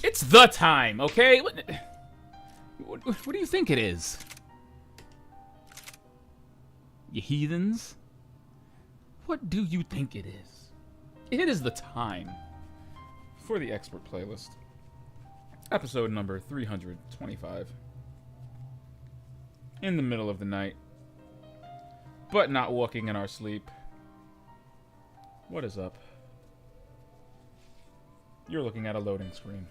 It's the time, okay? What do you think it is? You heathens? What do you think it is? It is the time for the expert playlist. Episode number 325. In the middle of the night, but not walking in our sleep. What is up? You're looking at a loading screen.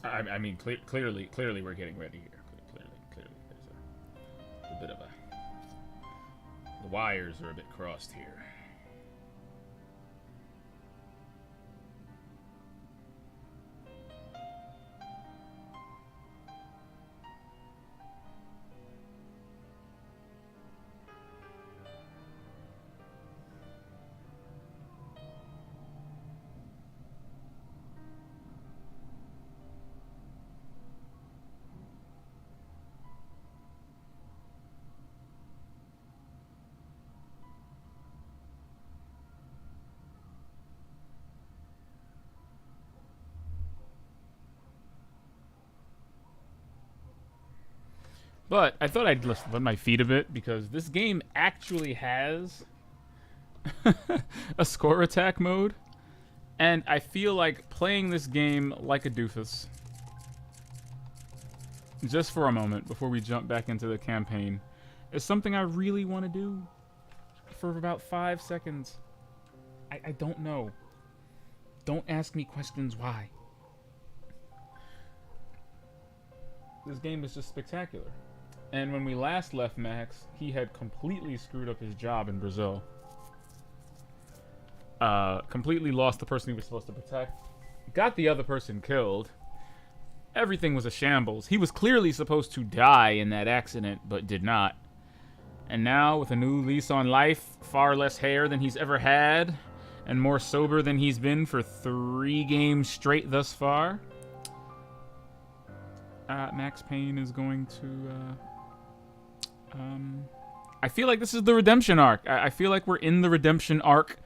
I mean, clearly we're getting ready here. Clearly, there's a bit of the wires are a bit crossed here. But I thought I'd lift my feet a bit because this game actually has a score attack mode. And I feel like playing this game like a doofus, just for a moment before we jump back into the campaign, is something I really want to do for about 5 seconds. I don't know. Don't ask me questions why. This game is just spectacular. And when we last left Max, he had completely screwed up his job in Brazil. Completely lost the person he was supposed to protect. Got the other person killed. Everything was a shambles. He was clearly supposed to die in that accident, but did not. And now, with a new lease on life, far less hair than he's ever had, and more sober than he's been for 3 games straight thus far, Max Payne is going to... I feel like this is the redemption arc. I feel like we're in the redemption arc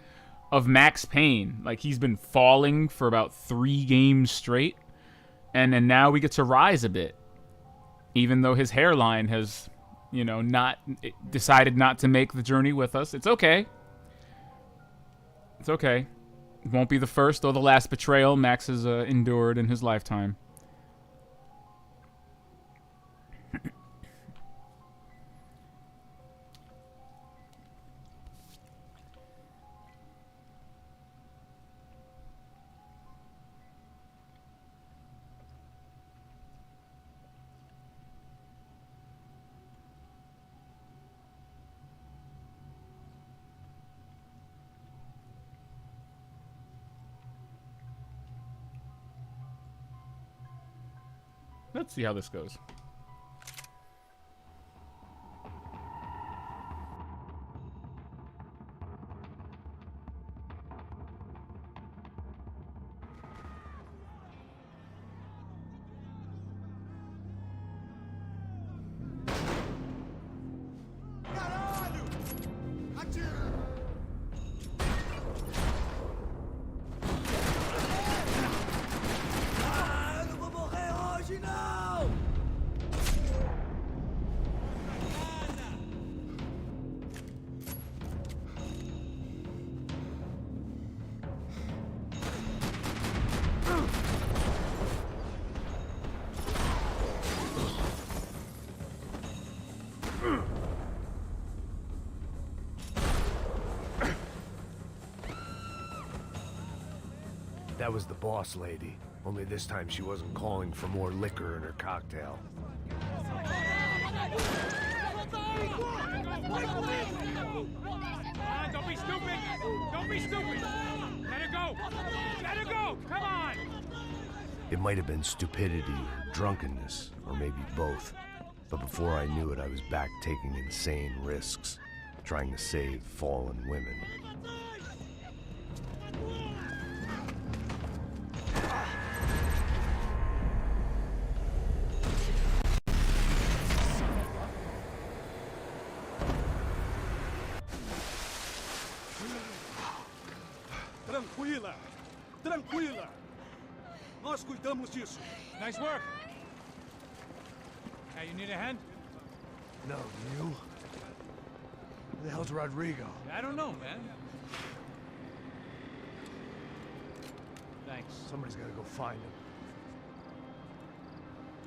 of Max Payne. Like, he's been falling for about 3 games straight. And then now we get to rise a bit. Even though his hairline has, decided not to make the journey with us. It's okay. It's okay. It won't be the first or the last betrayal Max has endured in his lifetime. Let's see how this goes. That was the boss lady. Only this time she wasn't calling for more liquor in her cocktail. Don't be stupid! Don't be stupid! Let her go! Let her go! Come on! It might have been stupidity or drunkenness, or maybe both. But before I knew it, I was back taking insane risks, trying to save fallen women. Tranquila! Tranquila! Nós cuidamos disso. Nice work. Hey, you need a hand? No, you? Who the hell's Rodrigo? I don't know, man. Thanks. Somebody's gotta go find him.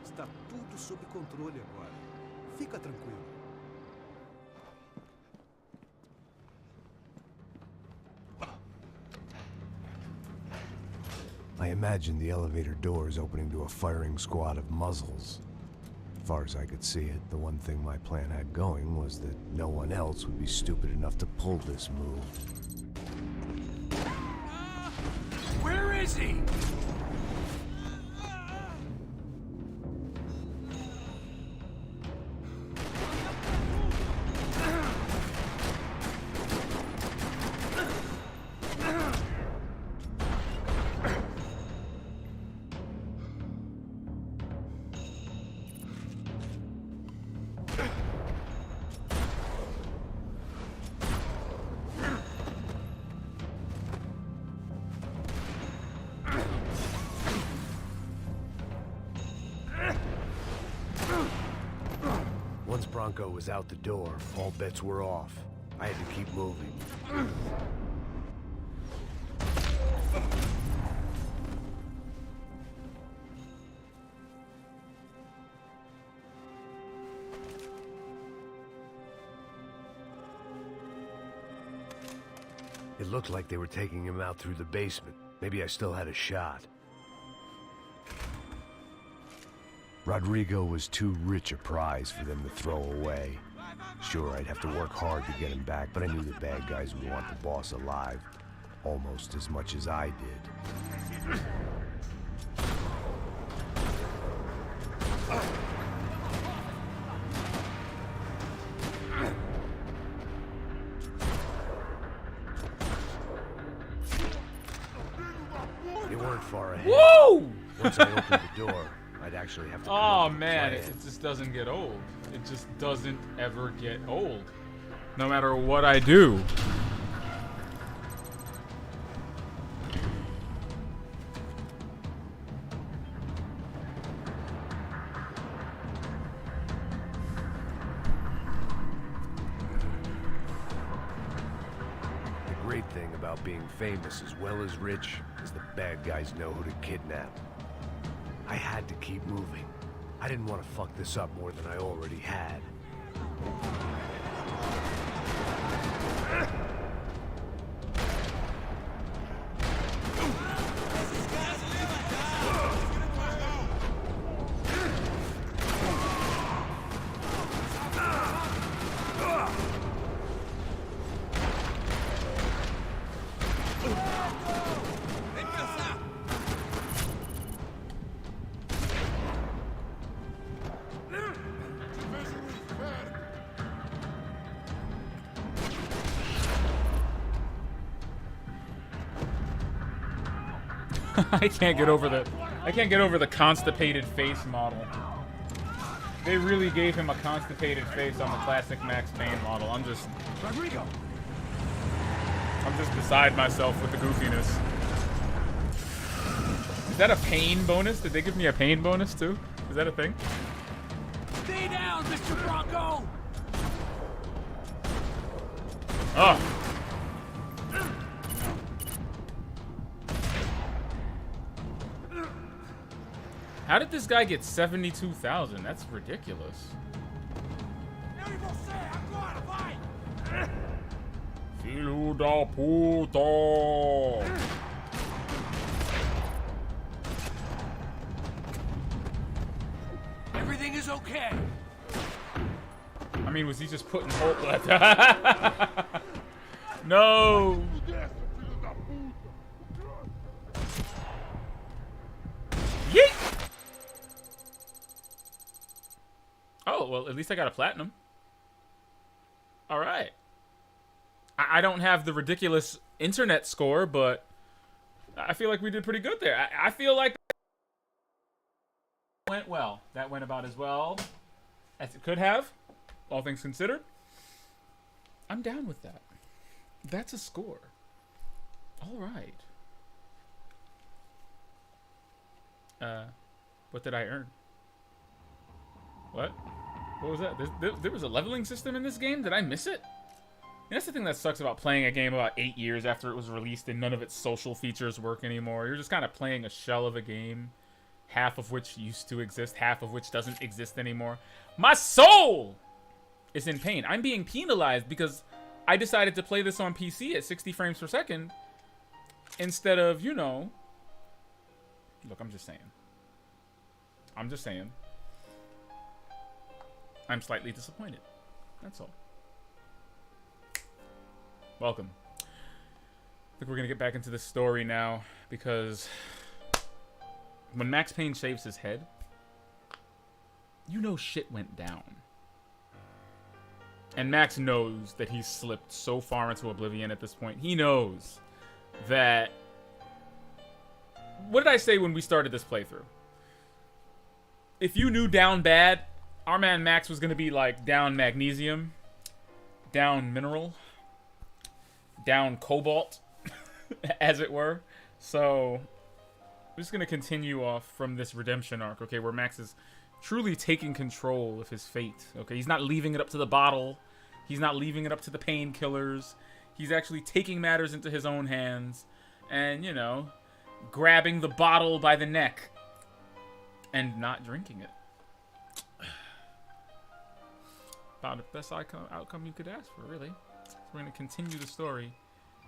Está tudo sob controle agora. Fica tranquilo. I imagined the elevator doors opening to a firing squad of muzzles. As far as I could see it, the one thing my plan had going was that no one else would be stupid enough to pull this move. Where is he? Once Bronco was out the door, all bets were off. I had to keep moving. It looked like they were taking him out through the basement. Maybe I still had a shot. Rodrigo was too rich a prize for them to throw away. Sure, I'd have to work hard to get him back, but I knew the bad guys would want the boss alive almost as much as I did. They weren't far ahead. Woo! Once I opened the door, I'd actually have to come up Oh with a man, plan. it just doesn't get old. It just doesn't ever get old. No matter what I do. The great thing about being famous as well as rich is the bad guys know who to kidnap. I had to keep moving. I didn't want to fuck this up more than I already had. I can't get over the constipated face model. They really gave him a constipated face on the classic Max Payne model. I'm just beside myself with the goofiness. Is that a pain bonus? Did they give me a pain bonus too? Is that a thing? Stay down, Mr. Bronco! Oh. How did this guy get 72,000? That's ridiculous. Filho da puta! Everything is okay. I mean, was he just putting hold? No! Yeet! Oh, well, least I got a platinum. All right. I don't have the ridiculous internet score, but I feel like we did pretty good there. I feel like that went well. That went about as well as it could have, all things considered. I'm down with that. That's a score. All right. What did I earn? What? What was that? There was a leveling system in this game? Did I miss it? And that's the thing that sucks about playing a game about 8 years after it was released and none of its social features work anymore. You're just kind of playing a shell of a game, half of which used to exist, half of which doesn't exist anymore. My soul is in pain. I'm being penalized because I decided to play this on PC at 60 frames per second instead of, you know... Look, I'm just saying. I'm just saying. I'm slightly disappointed. That's all. Welcome. I think we're gonna get back into the story now because when Max Payne shaves his head, you know shit went down. And Max knows that he's slipped so far into oblivion at this point. He knows that... What did I say when we started this playthrough? If you knew down bad, our man Max was gonna be like down magnesium, down mineral, down cobalt, as it were. So, we're just going to continue off from this redemption arc, okay, where Max is truly taking control of his fate, okay? He's not leaving it up to the bottle. He's not leaving it up to the painkillers. He's actually taking matters into his own hands and, you know, grabbing the bottle by the neck and not drinking it. About the best outcome you could ask for, really. We're going to continue the story,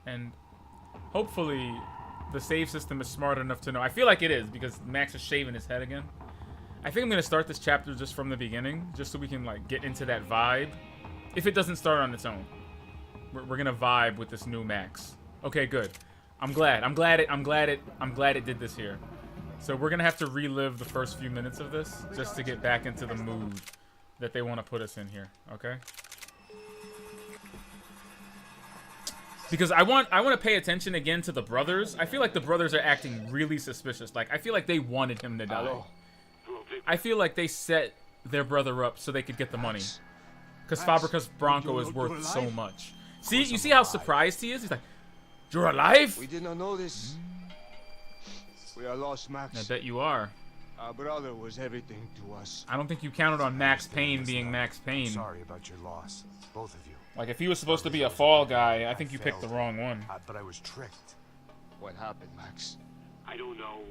and hopefully the save system is smart enough to know. I feel like it is, because Max is shaving his head again. I think I'm going to start this chapter just from the beginning, just so we can like get into that vibe. If it doesn't start on its own, we're going to vibe with this new Max. Okay, good. I'm glad it did this here. So we're going to have to relive the first few minutes of this just to get back into the mood that they want to put us in here, okay? Because I want to pay attention again to the brothers. I feel like the brothers are acting really suspicious. Like, I feel like they wanted him to die. I feel like they set their brother up so they could get the money. Because Fabricus Bronco is worth so much. See, you see how surprised he is? He's like, "You're alive?" We did not know this. We are lost, Max. I bet you are. Our brother was everything to us. I don't think you counted on Max Payne being Max Payne. Sorry about your loss, both of you. Like, if he was supposed to be a fall guy, I think you picked the wrong one. But I was tricked. What happened, Max? I don't know.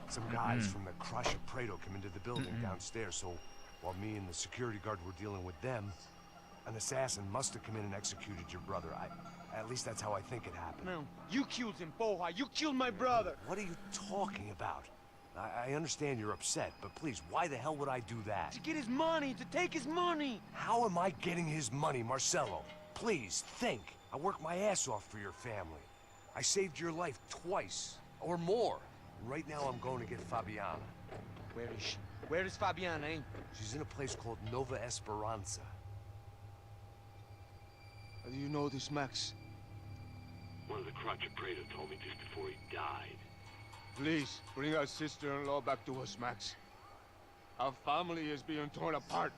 Some guys from the Crush of Prado came into the building downstairs, so while me and the security guard were dealing with them, an assassin must have come in and executed your brother. At least that's how I think it happened. No, you killed him, Boha. You killed my brother. What are you talking about? I understand you're upset, but please, why the hell would I do that? To get his money, to take his money. How am I getting his money, Marcelo? Please, think. I worked my ass off for your family. I saved your life twice, or more. Right now, I'm going to get Fabiana. Where is she? Where is Fabiana, eh? She's in a place called Nova Esperanza. How do you know this, Max? One of the Crotch of Prado told me just before he died. Please, bring our sister-in-law back to us, Max. Our family is being torn apart.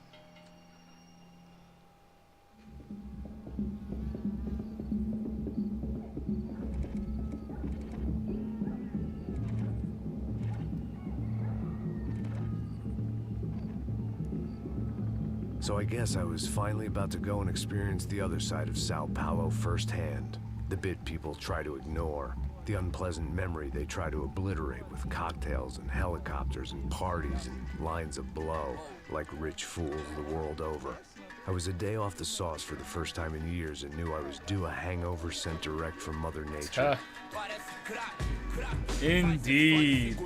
So I guess I was finally about to go and experience the other side of Sao Paulo firsthand. The bit people try to ignore. The unpleasant memory they try to obliterate with cocktails and helicopters and parties and lines of blow, like rich fools the world over. I was a day off the sauce for the first time in years and knew I was due a hangover sent direct from Mother Nature. Indeed.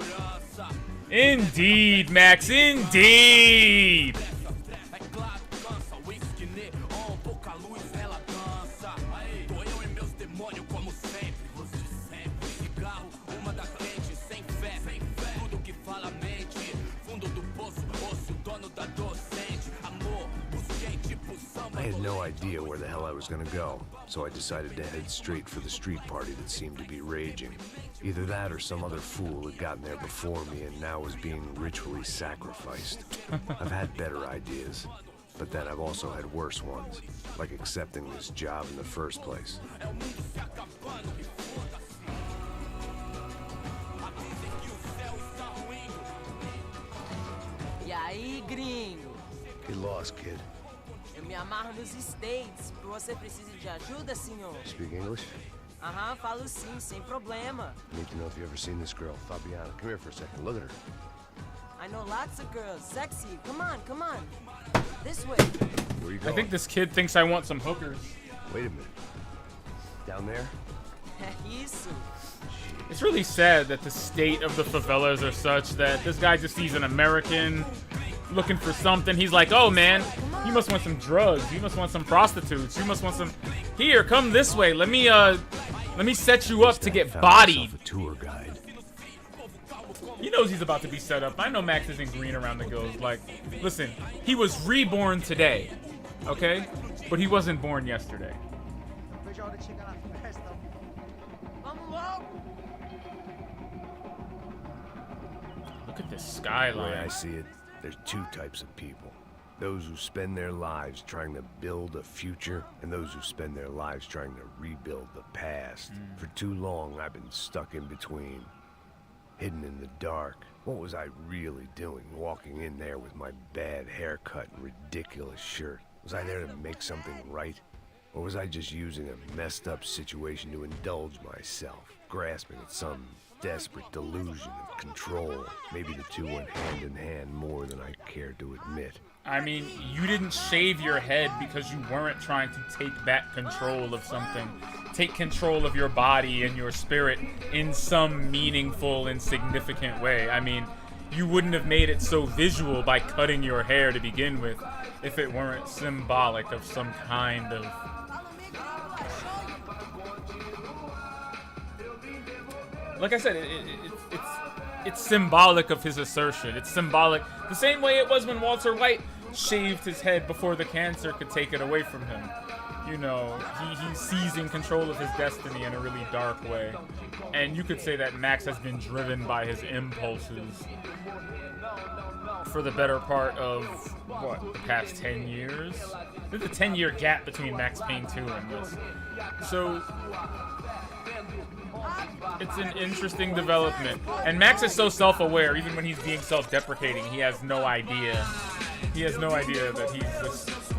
Indeed, Max, indeed! had no idea where the hell I was gonna go, so I decided to head straight for the street party that seemed to be raging. Either that or some other fool had gotten there before me and now was being ritually sacrificed. I've had better ideas, but then I've also had worse ones, like accepting this job in the first place. E aí, gringo? Get lost, kid. Eu me amarro nos States. Você precisa de ajuda, senhor? Speak English? Aham, falo sim, sem problema. Need to know if you've ever seen this girl, Fabiana. Come here for a second. Look at her. I know lots of girls. Sexy. Come on, come on. This way. Where you I going? think this kid thinks I want some hookers. Wait a minute. Down there? Isso. It's really sad that the state of the favelas are such that this guy just sees an American looking for something. He's like, oh man, you must want some drugs. You must want some prostitutes. You must want some... Here, come this way. Let me set you up to get bodied. A tour guide. He knows he's about to be set up. I know Max isn't green around the gills. Like, listen, he was reborn today, okay? But he wasn't born yesterday. Look at this The way skyline. I see it, there's two types of people. Those who spend their lives trying to build a future, and those who spend their lives trying to rebuild the past. For too long, I've been stuck in between. Hidden in the dark. What was I really doing walking in there with my bad haircut and ridiculous shirt? Was I there to make something right? Or was I just using a messed up situation to indulge myself, grasping at some desperate delusion of control? Maybe the two went hand in hand more than I cared to admit. I mean, you didn't shave your head because you weren't trying to take back control of something. Take control of your body and your spirit in some meaningful and significant way. I mean, you wouldn't have made it so visual by cutting your hair to begin with if it weren't symbolic of some kind of... Like I said, it's symbolic of his assertion. It's symbolic the same way it was when Walter White shaved his head before the cancer could take it away from him. You know, he's seizing control of his destiny in a really dark way. And you could say that Max has been driven by his impulses for the better part of, what, the past 10 years? There's a 10-year gap between Max Payne 2 and this. So, it's an interesting development. And Max is so self-aware, even when he's being self-deprecating, he has no idea. He has no idea that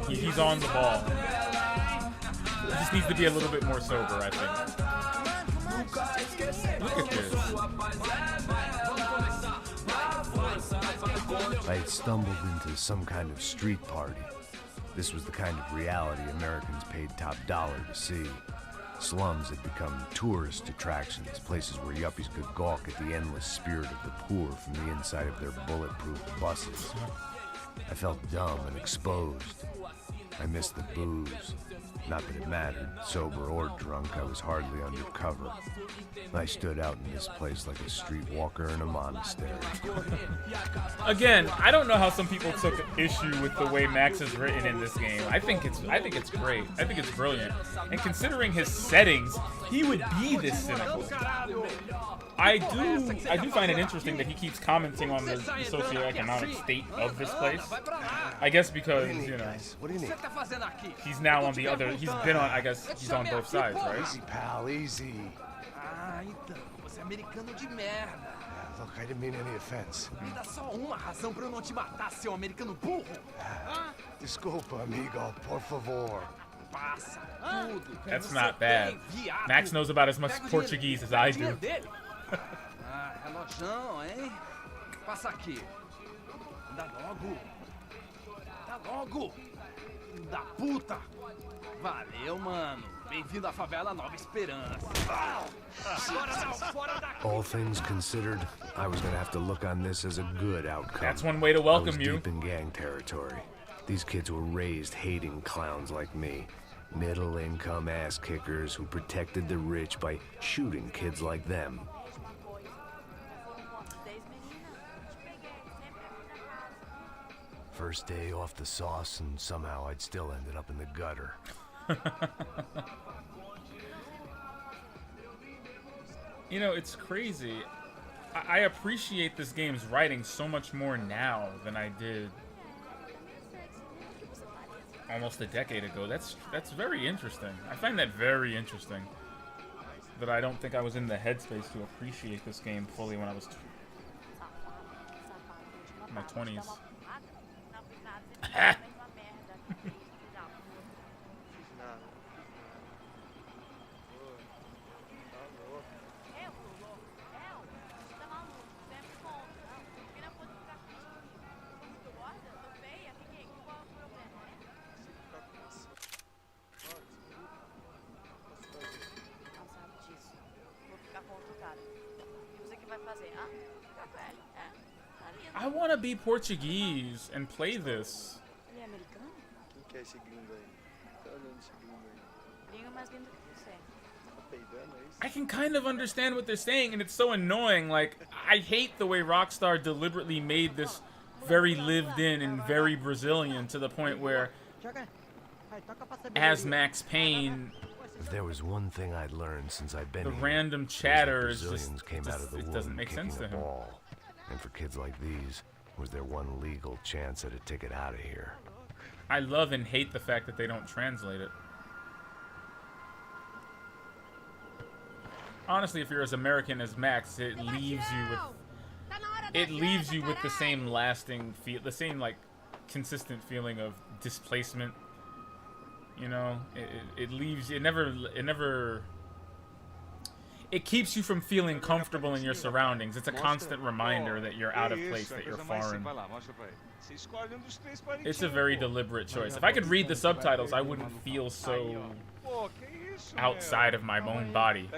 he's on the ball. He just needs to be a little bit more sober, I think. Look at this. I had stumbled into some kind of street party. This was the kind of reality Americans paid top dollar to see. Slums had become tourist attractions, places where yuppies could gawk at the endless spirit of the poor from the inside of their bulletproof buses. I felt dumb and exposed. I missed the booze. Not that it mattered, sober or drunk, I was hardly undercover. I stood out in this place like a streetwalker in a monastery. Again, I don't know how some people took issue with the way Max is written in this game. I think it's great. I think it's brilliant. And considering his settings, he would be this cynical. I do find it interesting that he keeps commenting on the socioeconomic state of this place. I guess because, you know, What do you need? he's now on the other, he's been on, I guess he's on both sides, right? Easy, pal, easy. Ah, então, você é americano de merda. Look, I didn't mean any offense. Me dá só uma razão pra eu não te matar, seu americano burro. Desculpa, amigo, por favor. Passa tudo. That's not bad. Max knows about as much Portuguese as I do. Ah, relojão, hein? Passa aqui. Dá logo. Dá logo. Filho da puta. Valeu, mano. Bem-vindo à favela Nova Esperança. Agora não, fora daqui. All things considered, I was gonna have to look on this as a good outcome. That's one way to I was welcome you. deep in gang territory. These kids were raised hating clowns like me. Middle-income ass-kickers who protected the rich by shooting kids like them. First day off the sauce, and somehow I'd still ended up in the gutter. You know, it's crazy. I appreciate this game's writing so much more now than I did almost a decade ago. That's very interesting. I find that very interesting. That I don't think I was in the headspace to appreciate this game fully when I was in my 20s. I want to be Portuguese and play this. I can kind of understand what they're saying, and it's so annoying. Like, I hate the way Rockstar deliberately made this very lived in and very Brazilian to the point where, as Max Payne, If there was one thing I'd learned since I've been the here, random it was that chatter is Brazilians came out of the it womb doesn't make sense kicking to a him. ball. And for kids like these, was there one legal chance at a ticket out of here? I love and hate the fact that they don't translate it. Honestly, if you're as American as Max, it leaves you with the same lasting feel, the same like consistent feeling of displacement. You know, it leaves it keeps you from feeling comfortable in your surroundings. It's a constant reminder that you're out of place, that you're foreign. It's a very deliberate choice. If I could read the subtitles, I wouldn't feel so outside of my own body.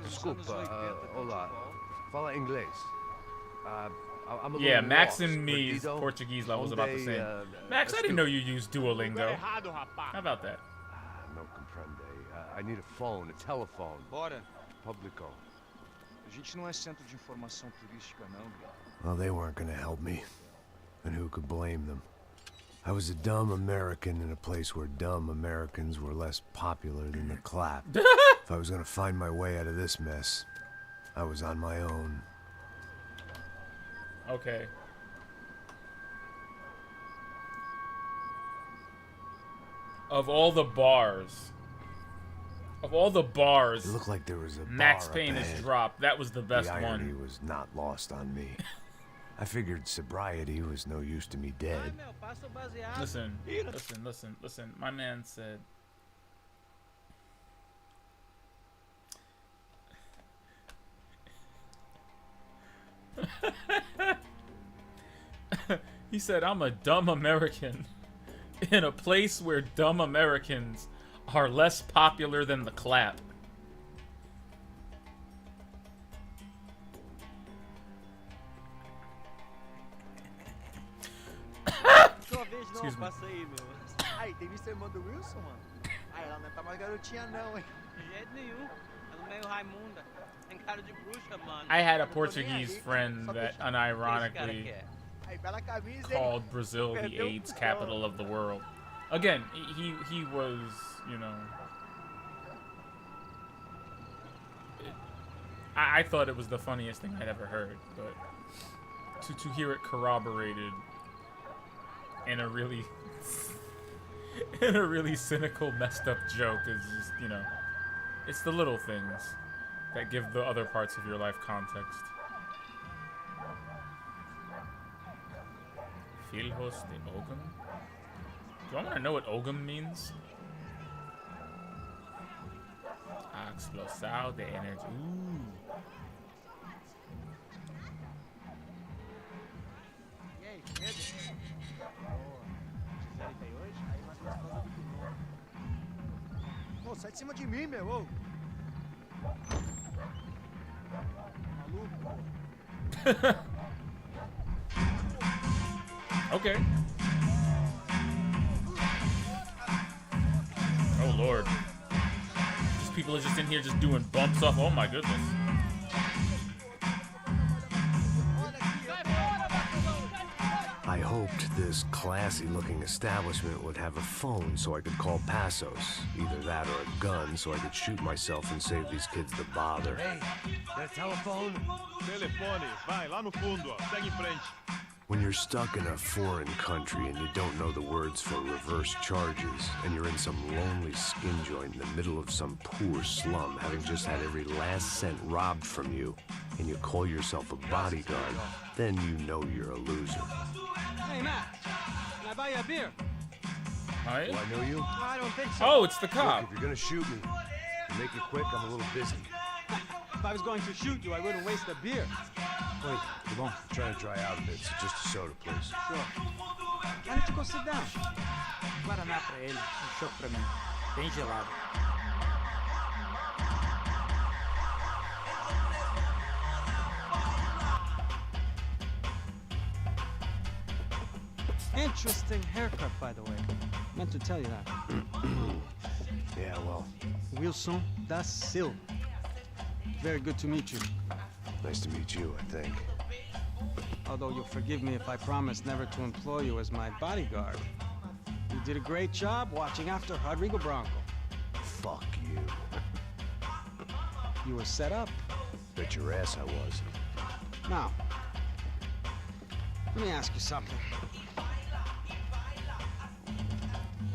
Desculpa, olá. Fala inglês. I'm a Yeah, little Max lost. and me's Perdido. Portuguese level's about the same. Onde, Max, I didn't know you used Duolingo. How about that? No comprende. I need a phone, a telephone. Bora. Publico. A gente não é centro de informação turística, não. Well, they weren't gonna help me. And who could blame them? I was a dumb American in a place where dumb Americans were less popular than the clap. If I was gonna find my way out of this mess, I was on my own. Okay. Of all the bars, It looked like there was a Max bar Payne up has ahead. dropped. That was the best The irony one. was not lost on me. I figured sobriety was no use to me dead. Listen. My man said. He said, I'm a dumb American in a place where dumb Americans are less popular than the clap. Excuse me. Aí, tem visto a irmã do Wilson, mano? Ah, ela não tá mais garotinha não, hein? De jeito nenhum. Ela é meio Raimunda. Tem cara de bruxa, mano. I had a Portuguese friend that unironically Aí, bela camisa, hein? called Brazil the AIDS capital of the world. Again, he was, you know... I thought it was the funniest thing I'd ever heard, but to hear it corroborated in a really cynical, messed up joke is just, you know, it's the little things that give the other parts of your life context. Filhos de Ogum? Do I want to know what Ogum means? Explosão de energy. Ooh. E aí, medo? Boa. Tem hoje? Aí mais gostosa do que nunca. Ô, sai de cima de mim, meu, ô. Maluco. Okay. Oh Lord. These people are just in here just doing bumps off. Oh my goodness. Olha aqui. hoped this classy-looking establishment would have a phone so I could call Passos. Either that or a gun so I could shoot myself and save these kids the bother. Hey, that telephone? Telefone, vai, lá no fundo, ó. Segue em frente. When you're stuck in a foreign country and you don't know the words for reverse charges, and you're in some lonely skin joint in the middle of some poor slum, having just had every last cent robbed from you, and you call yourself a bodyguard, then you know you're a loser. Hey, Matt. Can I buy you a beer? Alright. Do I know you? I don't think so. Oh, it's the Look, cop. if you're gonna shoot me, make it quick, I'm a little busy. If I was going to shoot you, I wouldn't waste a beer. Wait, come on. I'm trying to dry out a bit, so just a soda, please. Sure. Why don't you go sit down? Guaraná pra ele, chopp pra mim. Bem gelado. Interesting haircut, by the way. Meant to tell you that. Yeah, well, Wilson da Silva. Very good to meet you. nice to meet you, I think. Although you'll forgive me if I promise never to employ you as my bodyguard. You did a great job watching after Rodrigo Branco. Fuck you. You were set up. Bet your ass I was. Now, let me ask you something.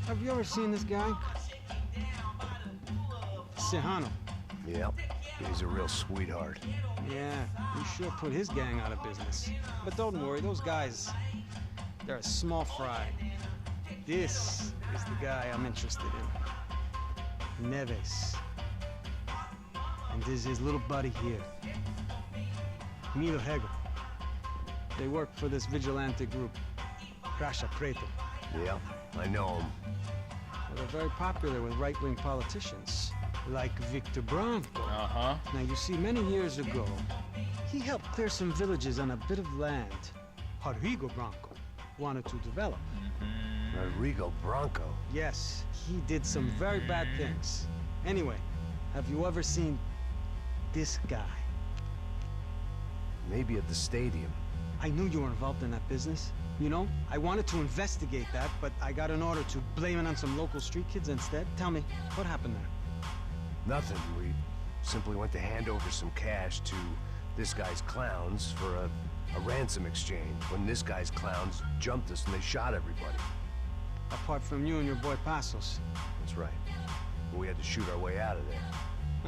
Have you ever seen this guy? Sejano. Yep, he's a real sweetheart. Yeah, he sure put his gang out of business. But don't worry, those guys, they're a small fry. This is the guy I'm interested in. Neves. And this is his little buddy here. Milo Hegel. They work for this vigilante group, Crasha Preto. Yep, I know him. Well, they're very popular with right-wing politicians, like Victor Branco. Uh-huh. Now, you see, many years ago, he helped clear some villages on a bit of land Rodrigo Branco wanted to develop. Rodrigo Branco? Yes, he did some very bad things. Anyway, have you ever seen this guy? Maybe at the stadium. I knew you were involved in that business. You know, I wanted to investigate that, but I got an order to blame it on some local street kids instead. Tell me, what happened there? Nothing. We simply went to hand over some cash to this guy's clowns for a ransom exchange when this guy's clowns jumped us and they shot everybody. Apart from you and your boy Passos. That's right. We had to shoot our way out of there.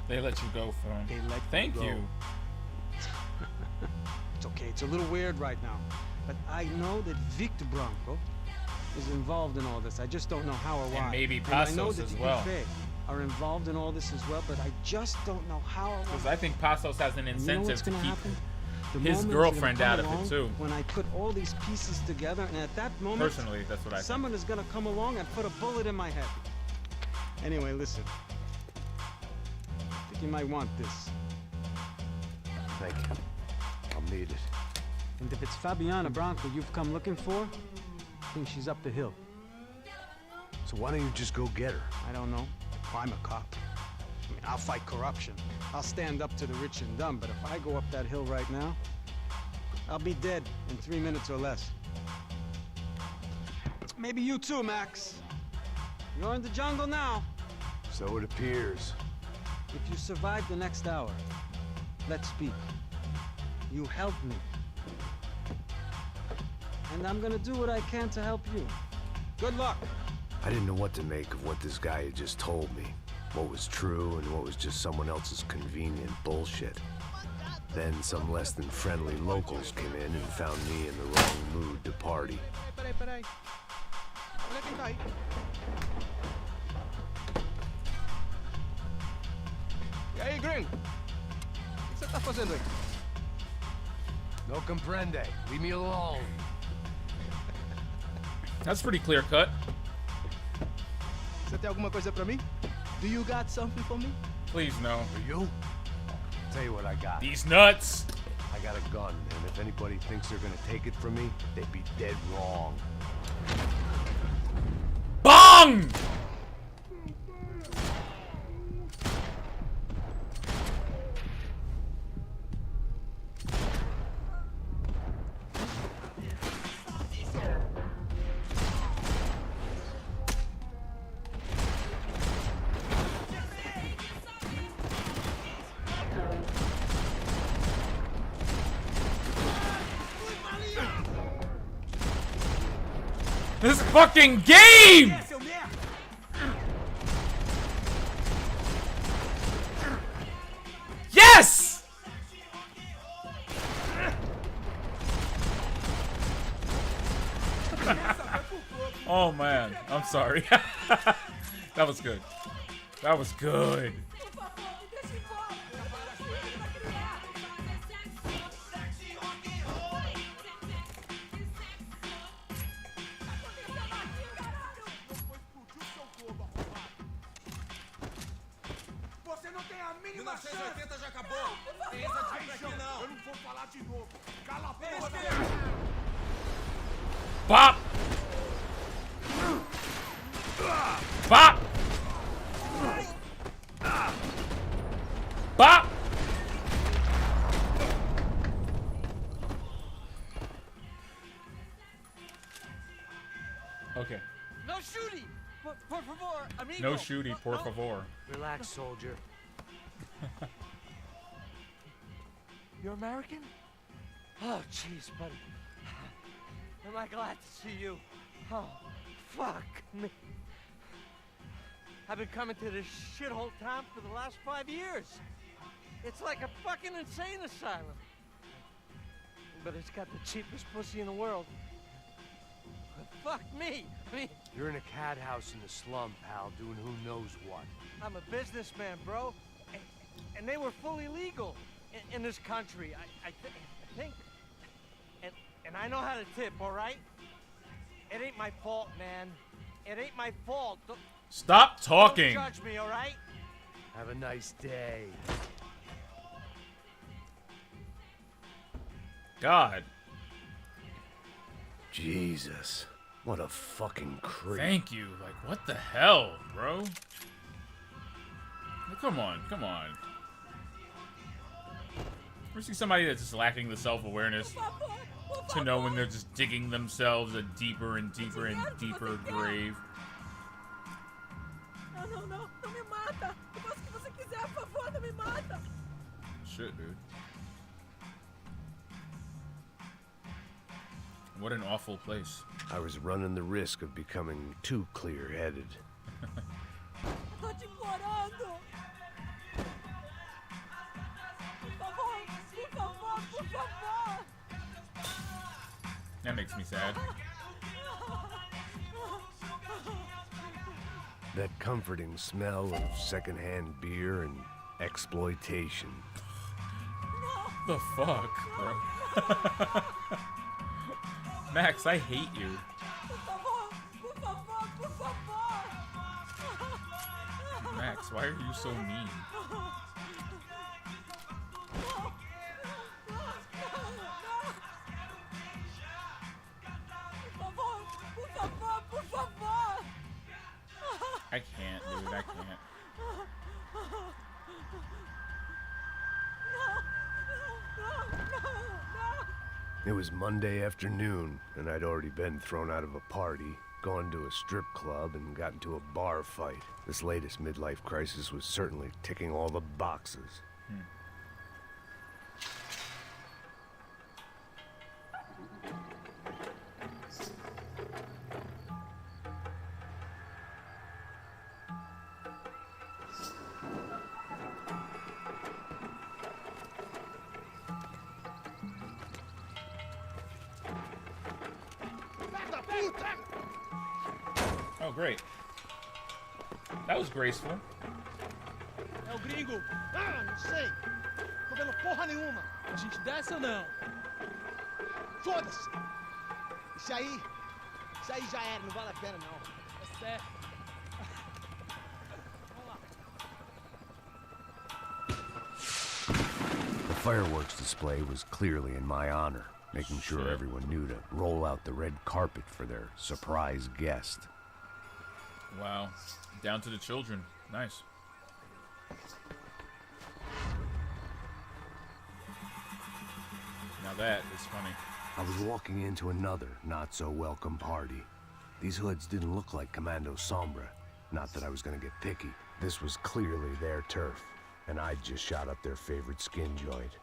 They let you go for him. They let Thank you go. you. It's okay, it's a little weird right now. But I know that Victor Branco is involved in all this. I just don't know how or why. And maybe And I know Passos that as the well. Ife are involved in all this as well, but I just don't know how or Because why. I think Passos has an And you know incentive what's to gonna keep happen? The his moment is girlfriend gonna out come of it, along too. When I put all these pieces together, and at that moment, Personally, that's what I think. someone is gonna come along and put a bullet in my head. Anyway, listen. I think you might want this. Thank you. I'll need it. And if it's Fabiana Branco you've come looking for, I think she's up the hill. So why don't you just go get her? I don't know. I'm a cop. I mean, I'll fight corruption. I'll stand up to the rich and dumb, but if I go up that hill right now, I'll be dead in 3 minutes or less. Maybe you too, Max. You're in the jungle now. So it appears. If you survive the next hour, let's speak. You help me. And I'm gonna do what I can to help you. Good luck. I didn't know what to make of what this guy had just told me. What was true and what was just someone else's convenient bullshit. Then some less than friendly locals came in and found me in the wrong mood to party. Peraí. Olha quem tá aí. E aí, gringo? O que você tá fazendo aí? No comprende. Leave me alone. That's pretty clear cut. Você tem alguma coisa pra mim? Do you got something for me? Please, no. For you? Tell you what I got. These nuts! I got a gun, and if anybody thinks they're gonna take it from me, they'd be dead wrong. BONG! This fucking game! Yes! Oh man, I'm sorry. That was good. That was good. Você não tem a mínima chance! 1980 já acabou! Tem essa desculpa aqui não! Eu não vou falar de novo! Cala a boca! Bop! Bop! Bop! Okay. No shooting! Por favor, amigo! No shooting, por favor. Relax, soldier. You're American? Oh, jeez, buddy. Am I glad to see you? Oh, fuck me. I've been coming to this shithole town for the last 5 years. It's like a fucking insane asylum. But it's got the cheapest pussy in the world. Fuck me. I mean, You're in a cat house in the slum, pal, doing who knows what. I'm a businessman, bro. And they were fully legal in this country. I think. And I know how to tip, all right? It ain't my fault, man. It ain't my fault. Stop talking. Don't judge me, all right? Have a nice day. God. Jesus. What a fucking creep. Thank you. Like, what the hell, bro? Like, come on, come on. We're seeing somebody that's just lacking the self-awareness to know when they're just digging themselves a deeper and deeper and deeper grave. Não me mata. Eu faço o que você quiser, por favor, não me mata. Shit, dude. What an awful place. I was running the risk of becoming too clear-headed. Tô te implorando. Por favor. That makes me sad. That comforting smell of secondhand beer and exploitation. The fuck, bro? Max, I hate you. Max, why are you so mean? I can't, dude. I can't. It was Monday afternoon, and I'd already been thrown out of a party, gone to a strip club, and got into a bar fight. This latest midlife crisis was certainly ticking all the boxes. Oh, great. That was graceful. É o gringo! Ah, não sei! Tô vendo porra nenhuma! A gente desce ou não? Foda-se! Isso aí já era, não vale a pena não. É certo. The fireworks display was clearly in my honor, making sure everyone knew to roll out the red carpet for their surprise guest. Wow. Down to the children. Nice. Now that is funny. I was walking into another not-so-welcome party. These hoods didn't look like Commando Sombra. Not that I was gonna get picky. This was clearly their turf, and I'd just shot up their favorite skin joint.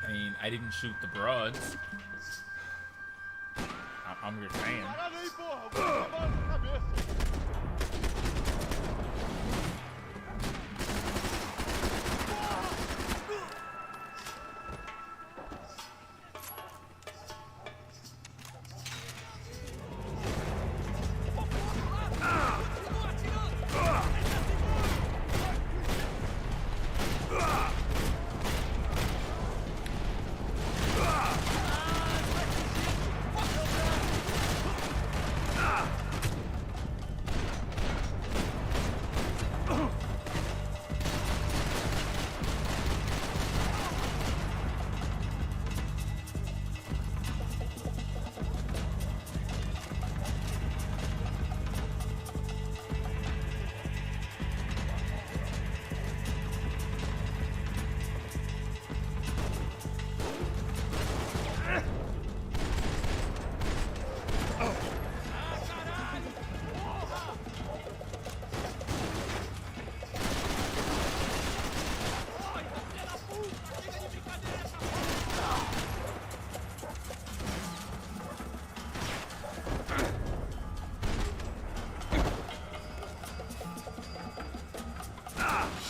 I mean, I didn't shoot the broads. I'm just saying. Parada aí, porra! Eu vou levar na cabeça!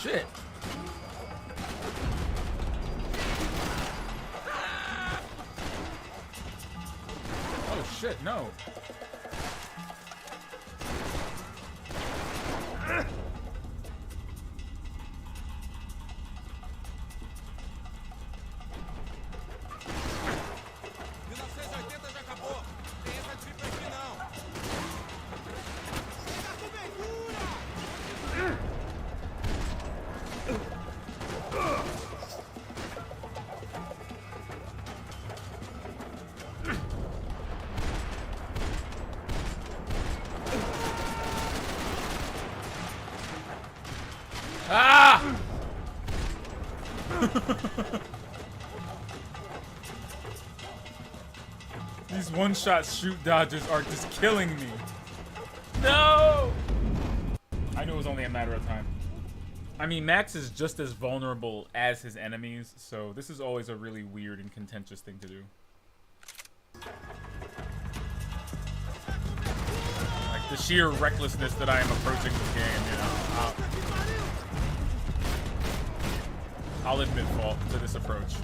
Shit. Oh shit, no. Ah! These one-shot shoot dodges are just killing me. No! I knew it was only a matter of time. I mean, Max is just as vulnerable as his enemies, so this is always a really weird and contentious thing to do. Like, the sheer recklessness that I am approaching this game, you know. I'll admit fault to this approach.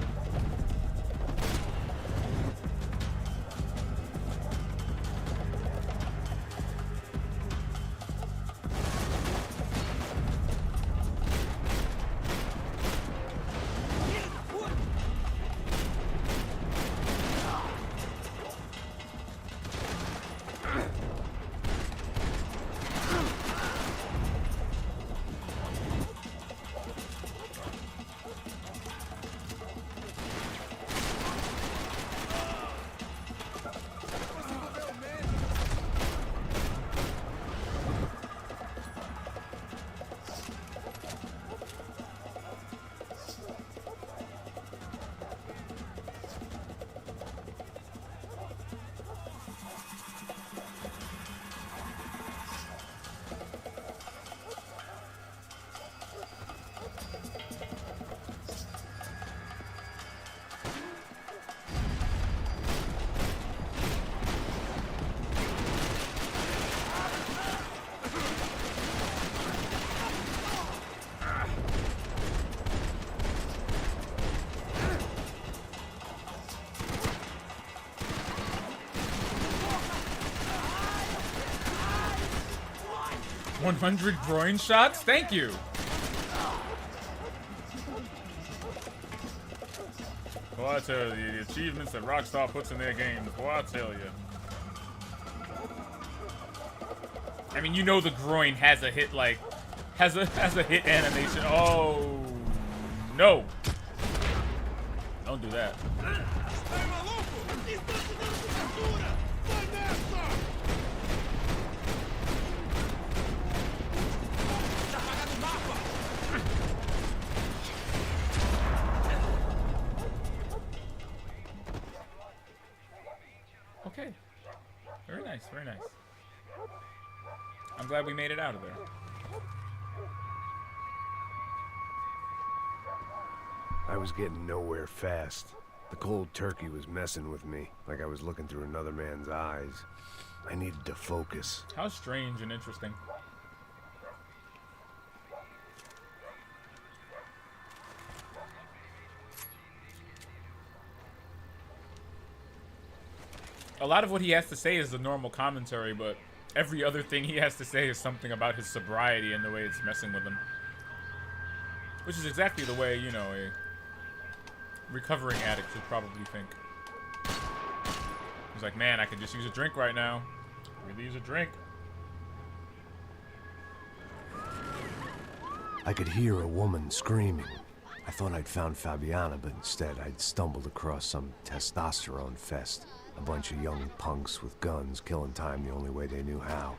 $100 groin shots? Thank you. Well, I tell you, the achievements that Rockstar puts in their games, boy, I tell you. I mean, you know the groin has a hit, like, has a hit animation. Oh, no. Don't do that. Okay. Very nice, very nice. I'm glad we made it out of there. I was getting nowhere fast. The cold turkey was messing with me, like I was looking through another man's eyes. I needed to focus. How strange and interesting. A lot of what he has to say is the normal commentary, but every other thing he has to say is something about his sobriety and the way it's messing with him. Which is exactly the way, you know, a recovering addict should probably think. He's like, man, I could just use a drink right now. Really use a drink. I could hear a woman screaming. I thought I'd found Fabiana, but instead I'd stumbled across some testosterone fest. A bunch of young punks with guns killing time the only way they knew how.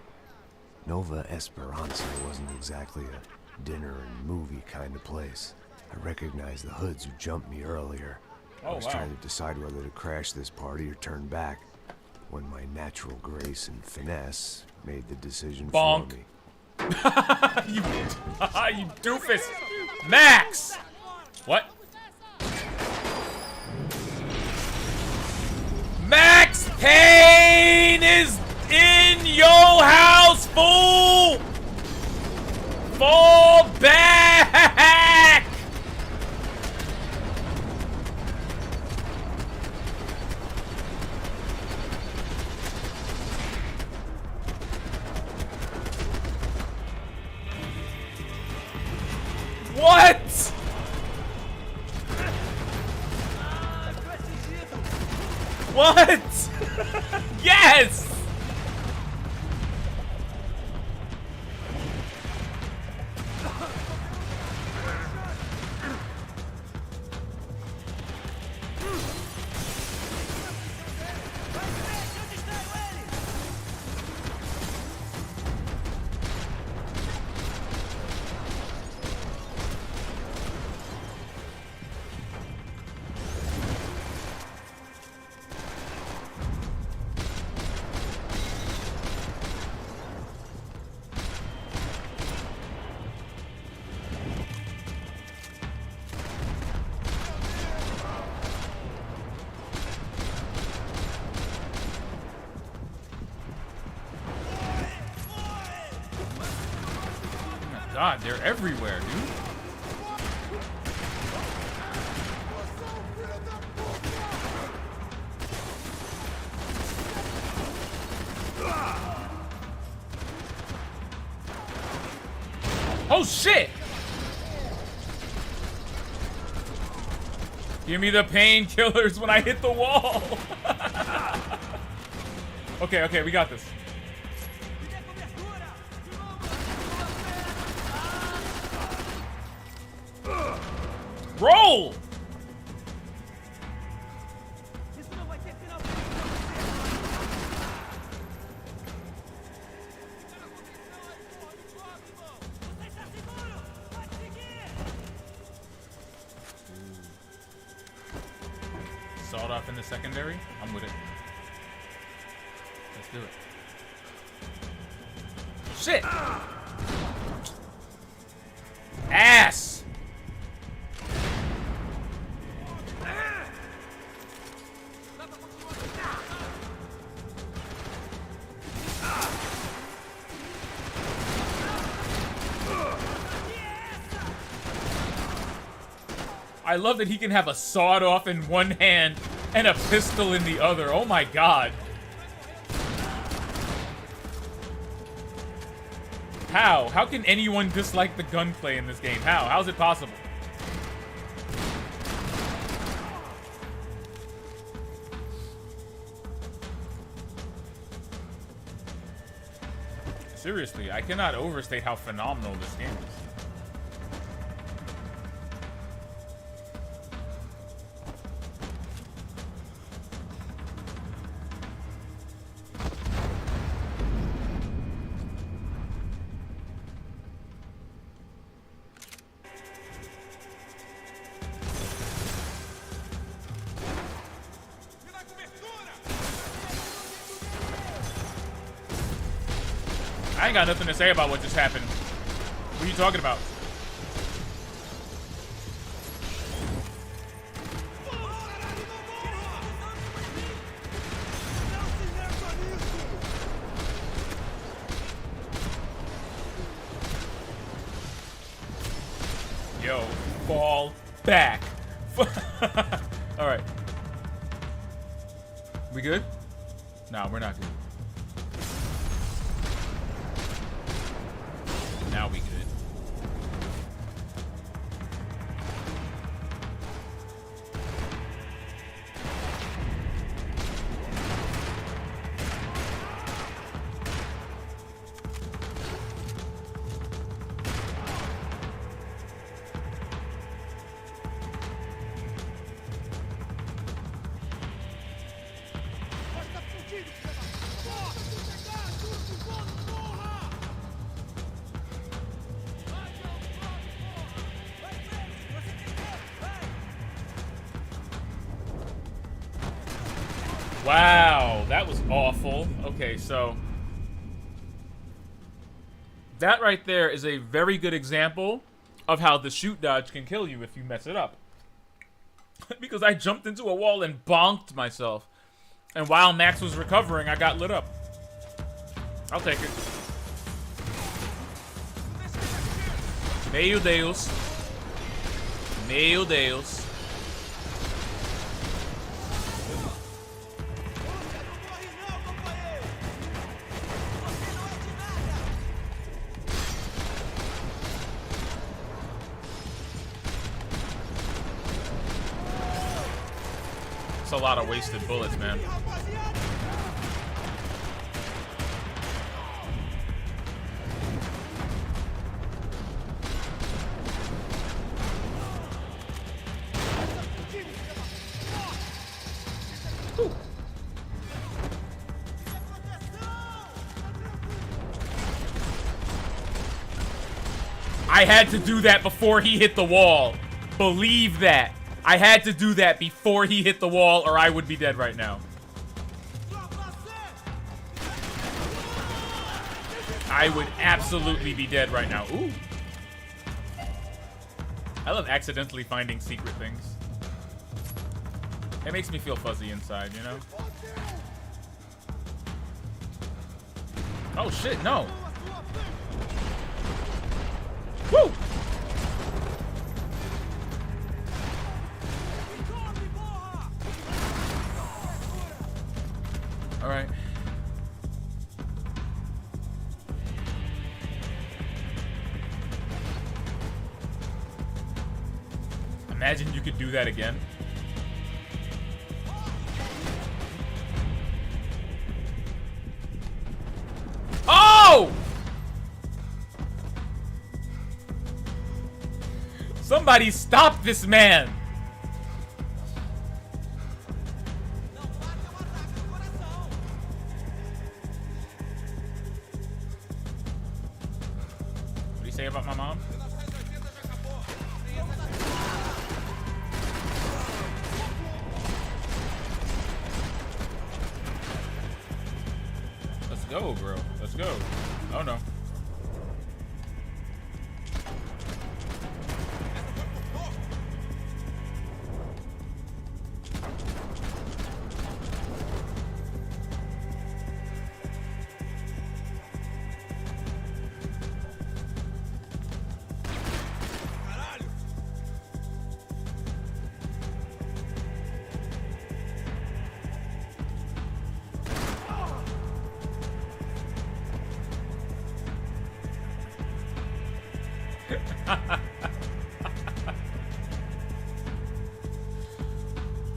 Nova Esperanza wasn't exactly a dinner and movie kind of place. I recognized the hoods who jumped me earlier. I was trying to decide whether to crash this party or turn back, when my natural grace and finesse made the decision for me. you doofus! Max! What? Max Payne is in your house, fool! Fall back! What? What? Yes! God, they're everywhere, dude. Oh shit! Give me the painkillers when I hit the wall. Okay, we got this. Roll! Sawed off in the secondary? I'm with it. Let's do it. Shit! Ass! I love that he can have a sawed off in one hand and a pistol in the other. Oh my god. How? How can anyone dislike the gunplay in this game? How? How's it possible? Seriously, I cannot overstate how phenomenal this game is. I ain't got nothing to say about what just happened. What are you talking about? Yo, fall back. Alright. We good? No, we're not good. Now we good. Wow, that was awful. Okay, so that right there is a very good example of how the shoot dodge can kill you if you mess it up. Because I jumped into a wall and bonked myself. And while Max was recovering, I got lit up. I'll take it. Meu Deus. Meu Deus. It's a lot of wasted bullets, man. Ooh. I had to do that before he hit the wall. Believe that. I had to do that before he hit the wall, or I would be dead right now. I would absolutely be dead right now. Ooh. I love accidentally finding secret things. It makes me feel fuzzy inside, you know? Oh shit, no. Woo! All right. Imagine you could do that again. Oh! Somebody stop this man! What do you say about my mom? Let's go, bro. Let's go. Oh no.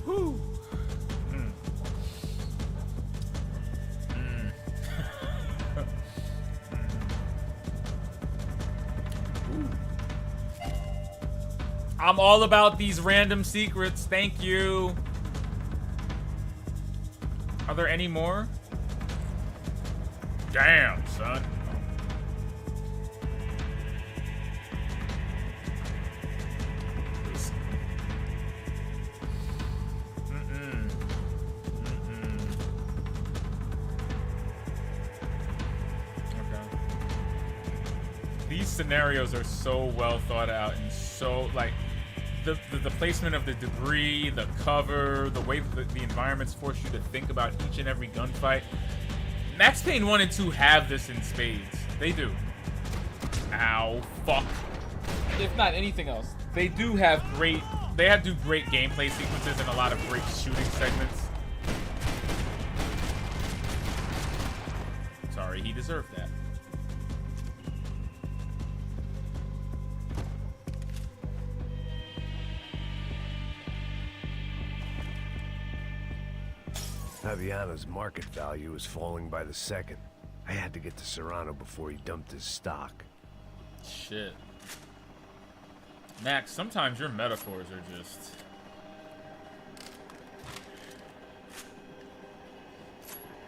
Whew. I'm all about these random secrets. Thank you. Are there any more? Damn, son. These scenarios are so well thought out and so, like, the placement of the debris, the cover, the way that the environments force you to think about each and every gunfight. Max Payne 1 and 2 have this in spades. They do. Ow. Fuck. If not anything else. They do have great... They do great gameplay sequences and a lot of great shooting segments. Sorry, he deserved that. Fabiano's market value is falling by the second. I had to get to Serrano before he dumped his stock. Shit. Max, sometimes your metaphors are just...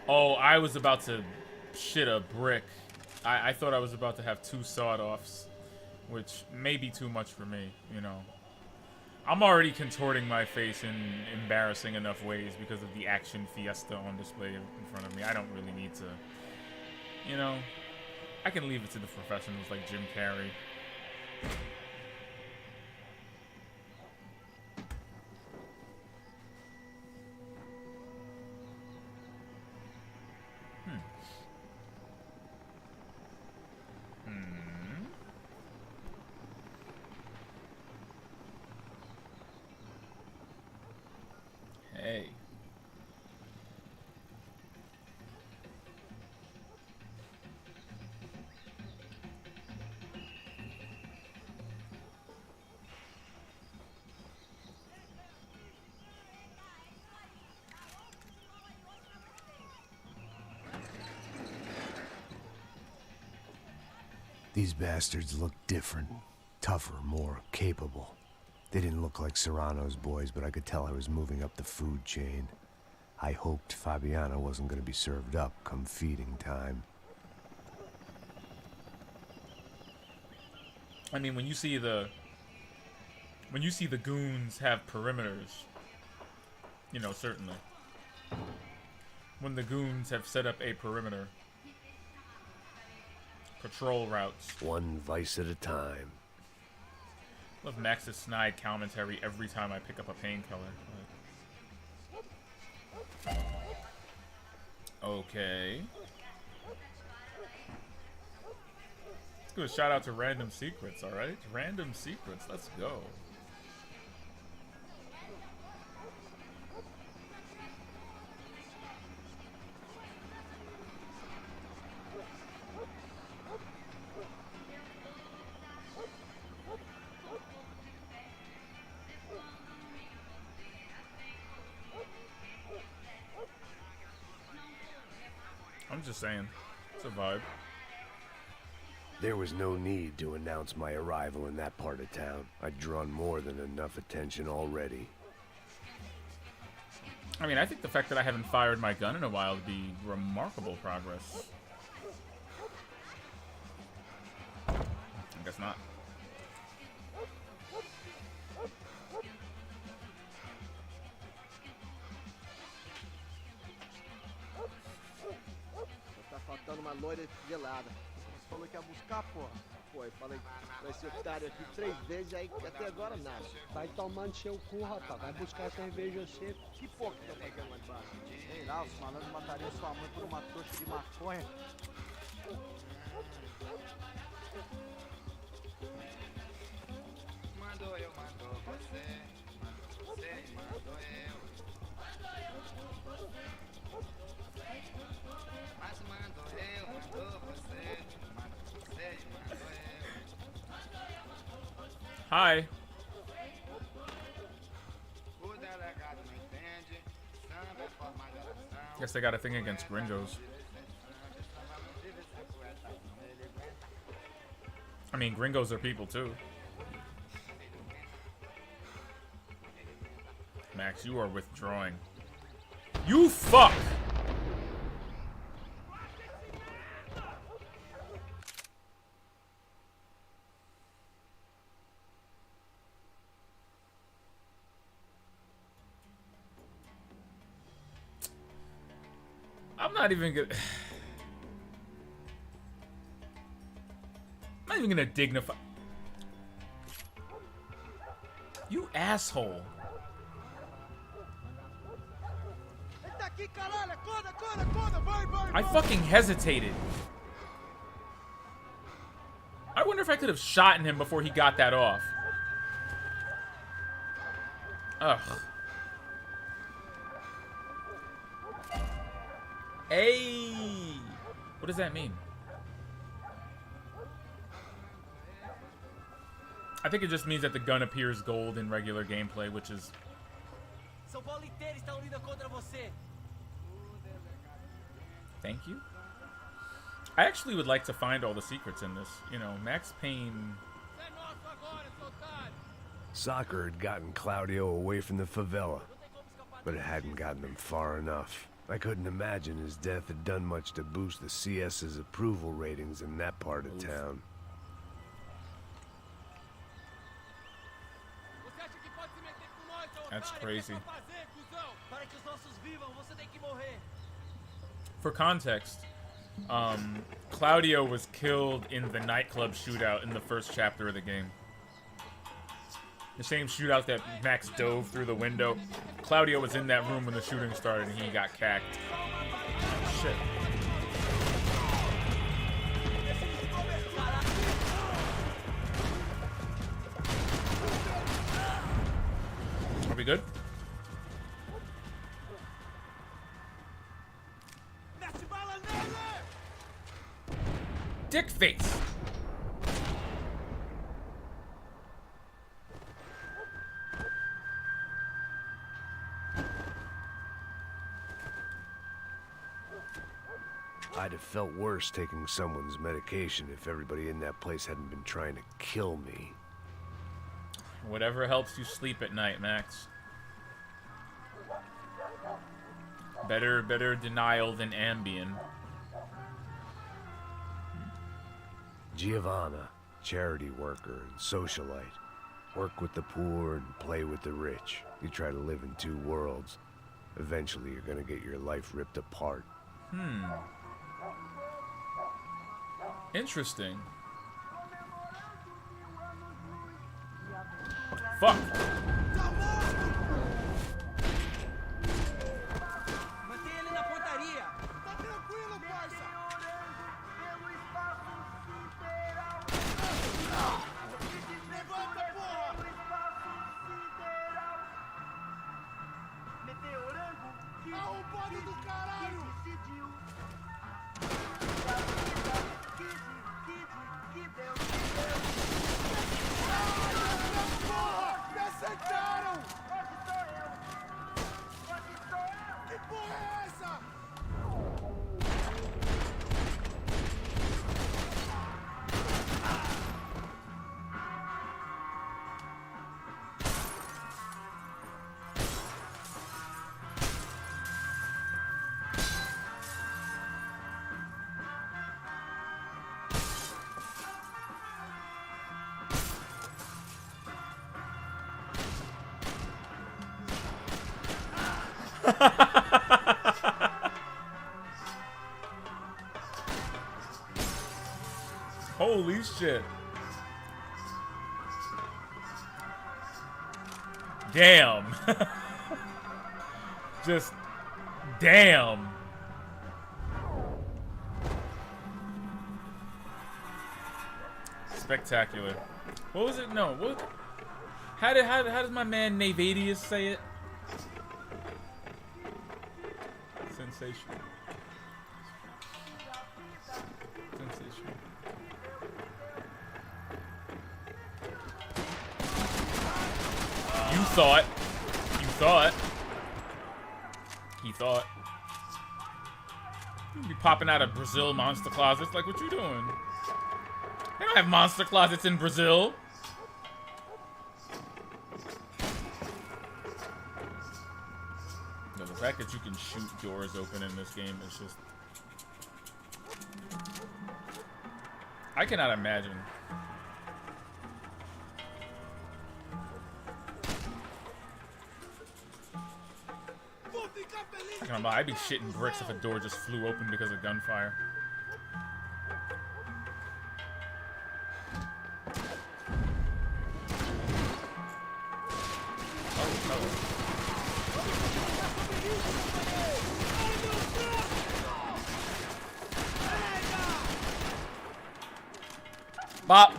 Oh, I was about to shit a brick. I thought I was about to have 2 sawed-offs, which may be too much for me, you know. I'm already contorting my face in embarrassing enough ways because of the action fiesta on display in front of me. I don't really need to, you know, I can leave it to the professionals like Jim Carrey. Hey. These bastards look different, tougher, more capable. They didn't look like Serrano's boys, but I could tell I was moving up the food chain. I hoped Fabiano wasn't going to be served up come feeding time. I mean, when you see the goons have perimeters, you know, certainly. When the goons have set up a perimeter, patrol routes. One vice at a time. Love Max's snide commentary every time I pick up a painkiller. Okay. Let's do a shout out to Random Secrets, alright? Random Secrets, let's go. I'm just saying, it's a vibe. There was no need to announce my arrival in that part of town. I'd drawn more than enough attention already. I mean, I think the fact that I haven't fired my gun in a while would be remarkable progress. I guess not. Faltando uma loira gelada. Você falou que ia buscar, porra. Foi, falei, vai ser otário aqui 3 vezes, aí até agora nada. Vai tomando seu cu, rapaz. Vai buscar cerveja cedo. Que porra que tá fazendo lá embaixo? Sei lá, os malandros matariam sua mãe por uma trouxa de maconha. Mandou eu, mandou você. Mandou você, mandou eu. Mas mandou eu, mandou você. Mandou você, mandou eu. Hi. O delegado não entende. Samba é forma de oração. Guess they got a thing against gringos. I mean, gringos are people too. Max, you are withdrawing. You fuck! I'm not even gonna... I'm not even gonna dignify... You asshole. I fucking hesitated. I wonder if I could have shot him before he got that off. Ugh. Hey! What does that mean? I think it just means that the gun appears gold in regular gameplay, which is... Thank you. I actually would like to find all the secrets in this. You know, Max Payne... Soccer had gotten Claudio away from the favela, but it hadn't gotten him far enough. I couldn't imagine his death had done much to boost the CS's approval ratings in that part of town. That's crazy. For context, Claudio was killed in the nightclub shootout in the first chapter of the game. The same shootout that Max dove through the window. Claudio was in that room when the shooting started and he got cacked. Shit. Are we good? Dick face. I'd have felt worse taking someone's medication if everybody in that place hadn't been trying to kill me. Whatever helps you sleep at night, Max. Better denial than Ambien. Giovanna, charity worker and socialite. Work with the poor and play with the rich. You try to live in two worlds. Eventually you're gonna get your life ripped apart. Interesting. Fuck. Holy shit. Damn. Just damn. Spectacular. What was it? No. What? How does my man Navadius say it? Sensational. Sensational. You saw it. You saw it. He thought. You be popping out of Brazil monster closets. Like, what you doing? They don't have monster closets in Brazil. No, the fact that you can shoot doors open in this game is just... I cannot imagine. I'd be shitting bricks if a door just flew open because of gunfire. Bop.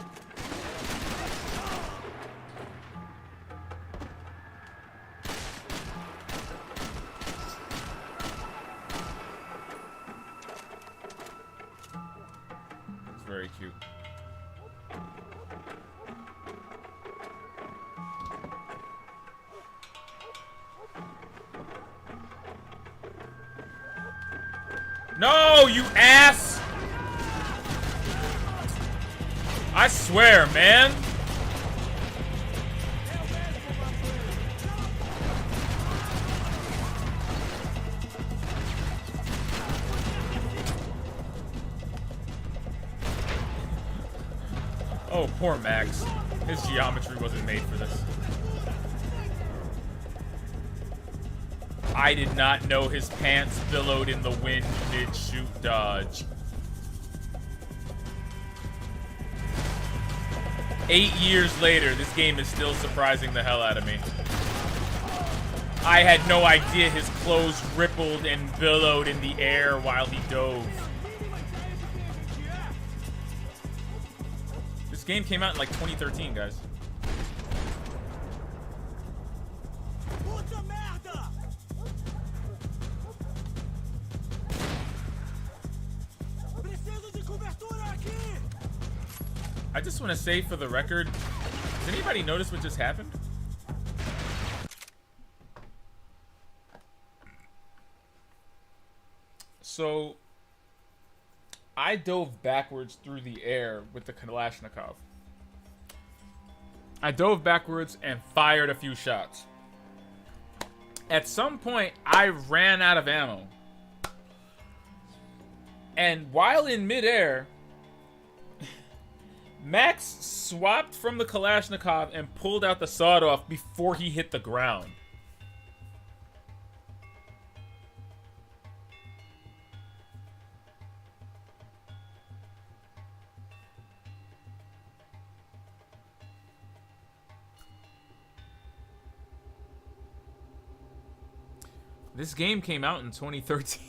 very cute. No, you ass! I swear, man. Oh, poor Max. His geometry wasn't made for this. I did not know his pants billowed in the wind mid-shoot dodge. 8 years later, this game is still surprising the hell out of me. I had no idea his clothes rippled and billowed in the air while he dove. This game came out in like 2013, guys. I just want to say for the record, does anybody notice what just happened? So, I dove backwards through the air with the Kalashnikov. I dove backwards and fired a few shots. At some point, I ran out of ammo. And while in midair, Max swapped from the Kalashnikov and pulled out the sawed-off before he hit the ground. This game came out in 2013.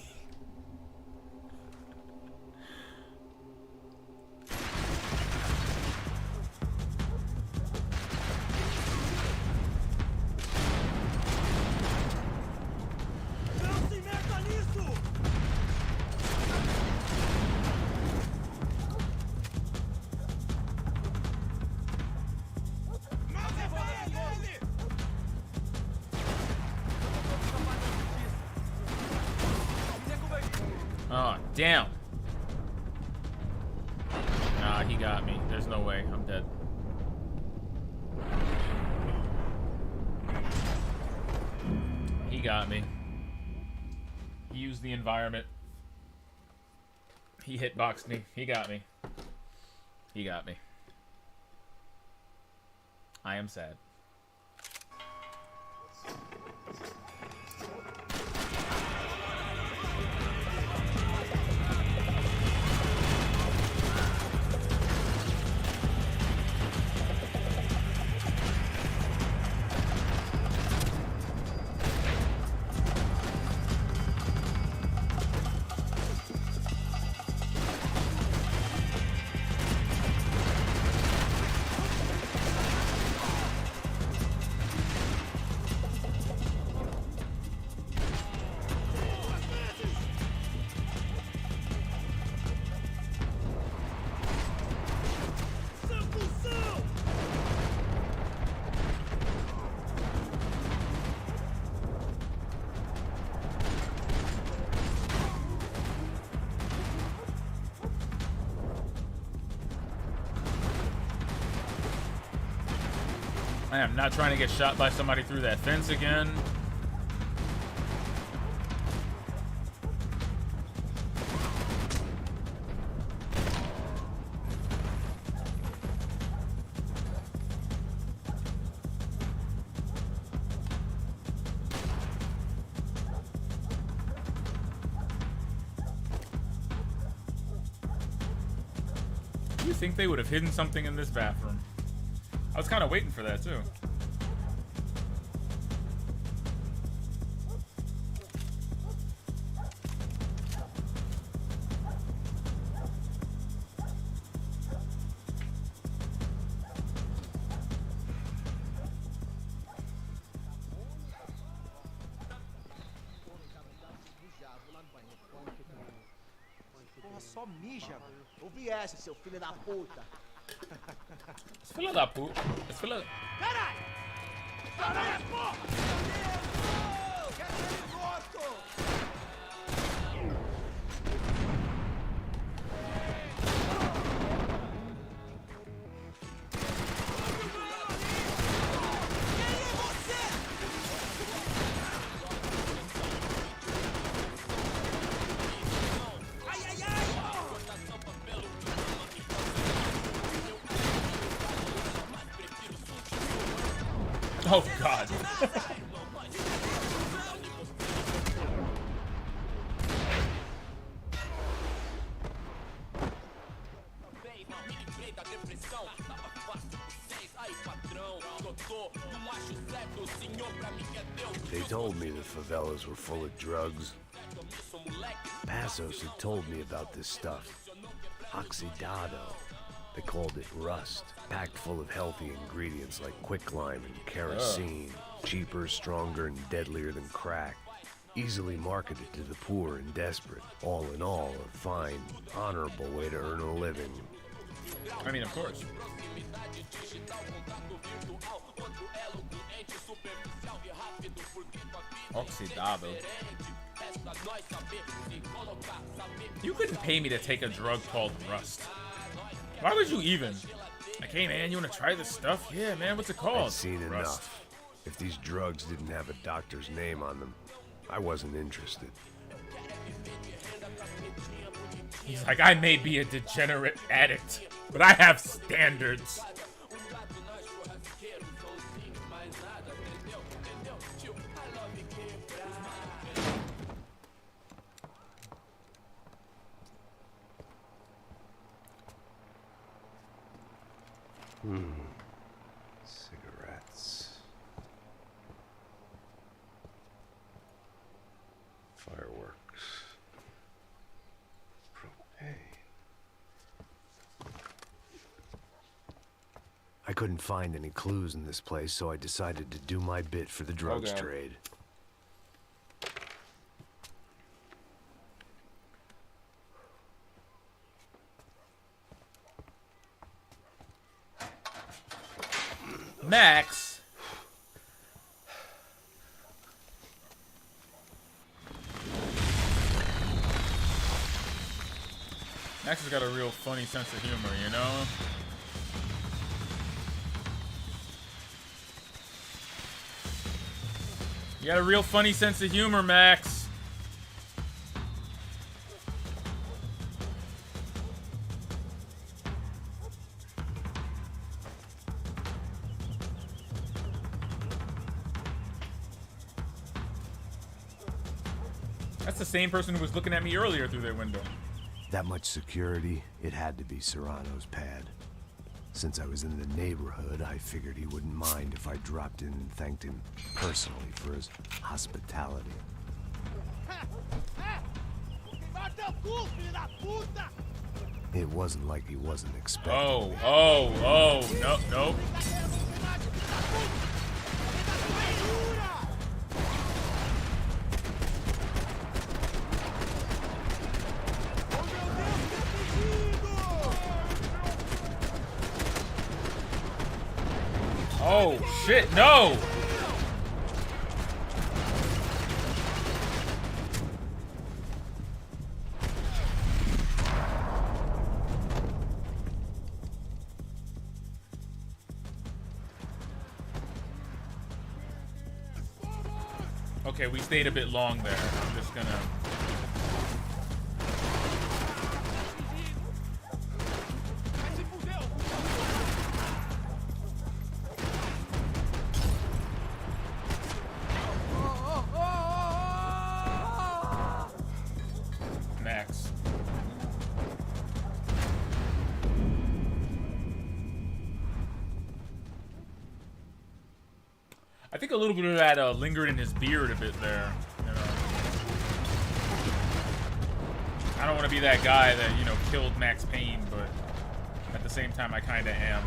Oh, damn. Nah, he got me. There's no way. I'm dead. He got me. He used the environment. He hitboxed me. He got me. He got me. I am sad. I am not trying to get shot by somebody through that fence again. You think they would have hidden something in this bathroom? I was kind of waiting for that, too. porra só mija, mano. Ouvi essa, seu filho da puta. Esse filho da puta. Esse filho... Caralho! Caralho, porra! Meu Deus! Quero ver morto! Oh, God. They told me the favelas were full of drugs. Passos had told me about this stuff. Oxidado. They called it rust, packed full of healthy ingredients like quicklime and kerosene. Cheaper, stronger, and deadlier than crack. Easily marketed to the poor and desperate. All in all, a fine, honorable way to earn a living. I mean, of course. Oxidado. You couldn't pay me to take a drug called rust. Why would you even? Like, hey man, you wanna try this stuff? Yeah, man, what's it called? I'd seen rust. enough. If these drugs didn't have a doctor's name on them, I wasn't interested. He's like, I may be a degenerate addict, but I have standards. Cigarettes. Fireworks. Propane. I couldn't find any clues in this place, so I decided to do my bit for the drugs trade. Max. Max has got a real funny sense of humor, you know? You got a real funny sense of humor, Max. That's the same person who was looking at me earlier through their window. That much security, it had to be Serrano's pad. Since I was in the neighborhood, I figured he wouldn't mind if I dropped in and thanked him personally for his hospitality. It wasn't like he wasn't expecting. Oh, no. Oh, shit, no! Okay, we stayed a bit long there. I'm just gonna... Max. I think a little bit of that lingered in his beard a bit there, you know. I don't want to be that guy that, you know, killed Max Payne, but at the same time I kind of am.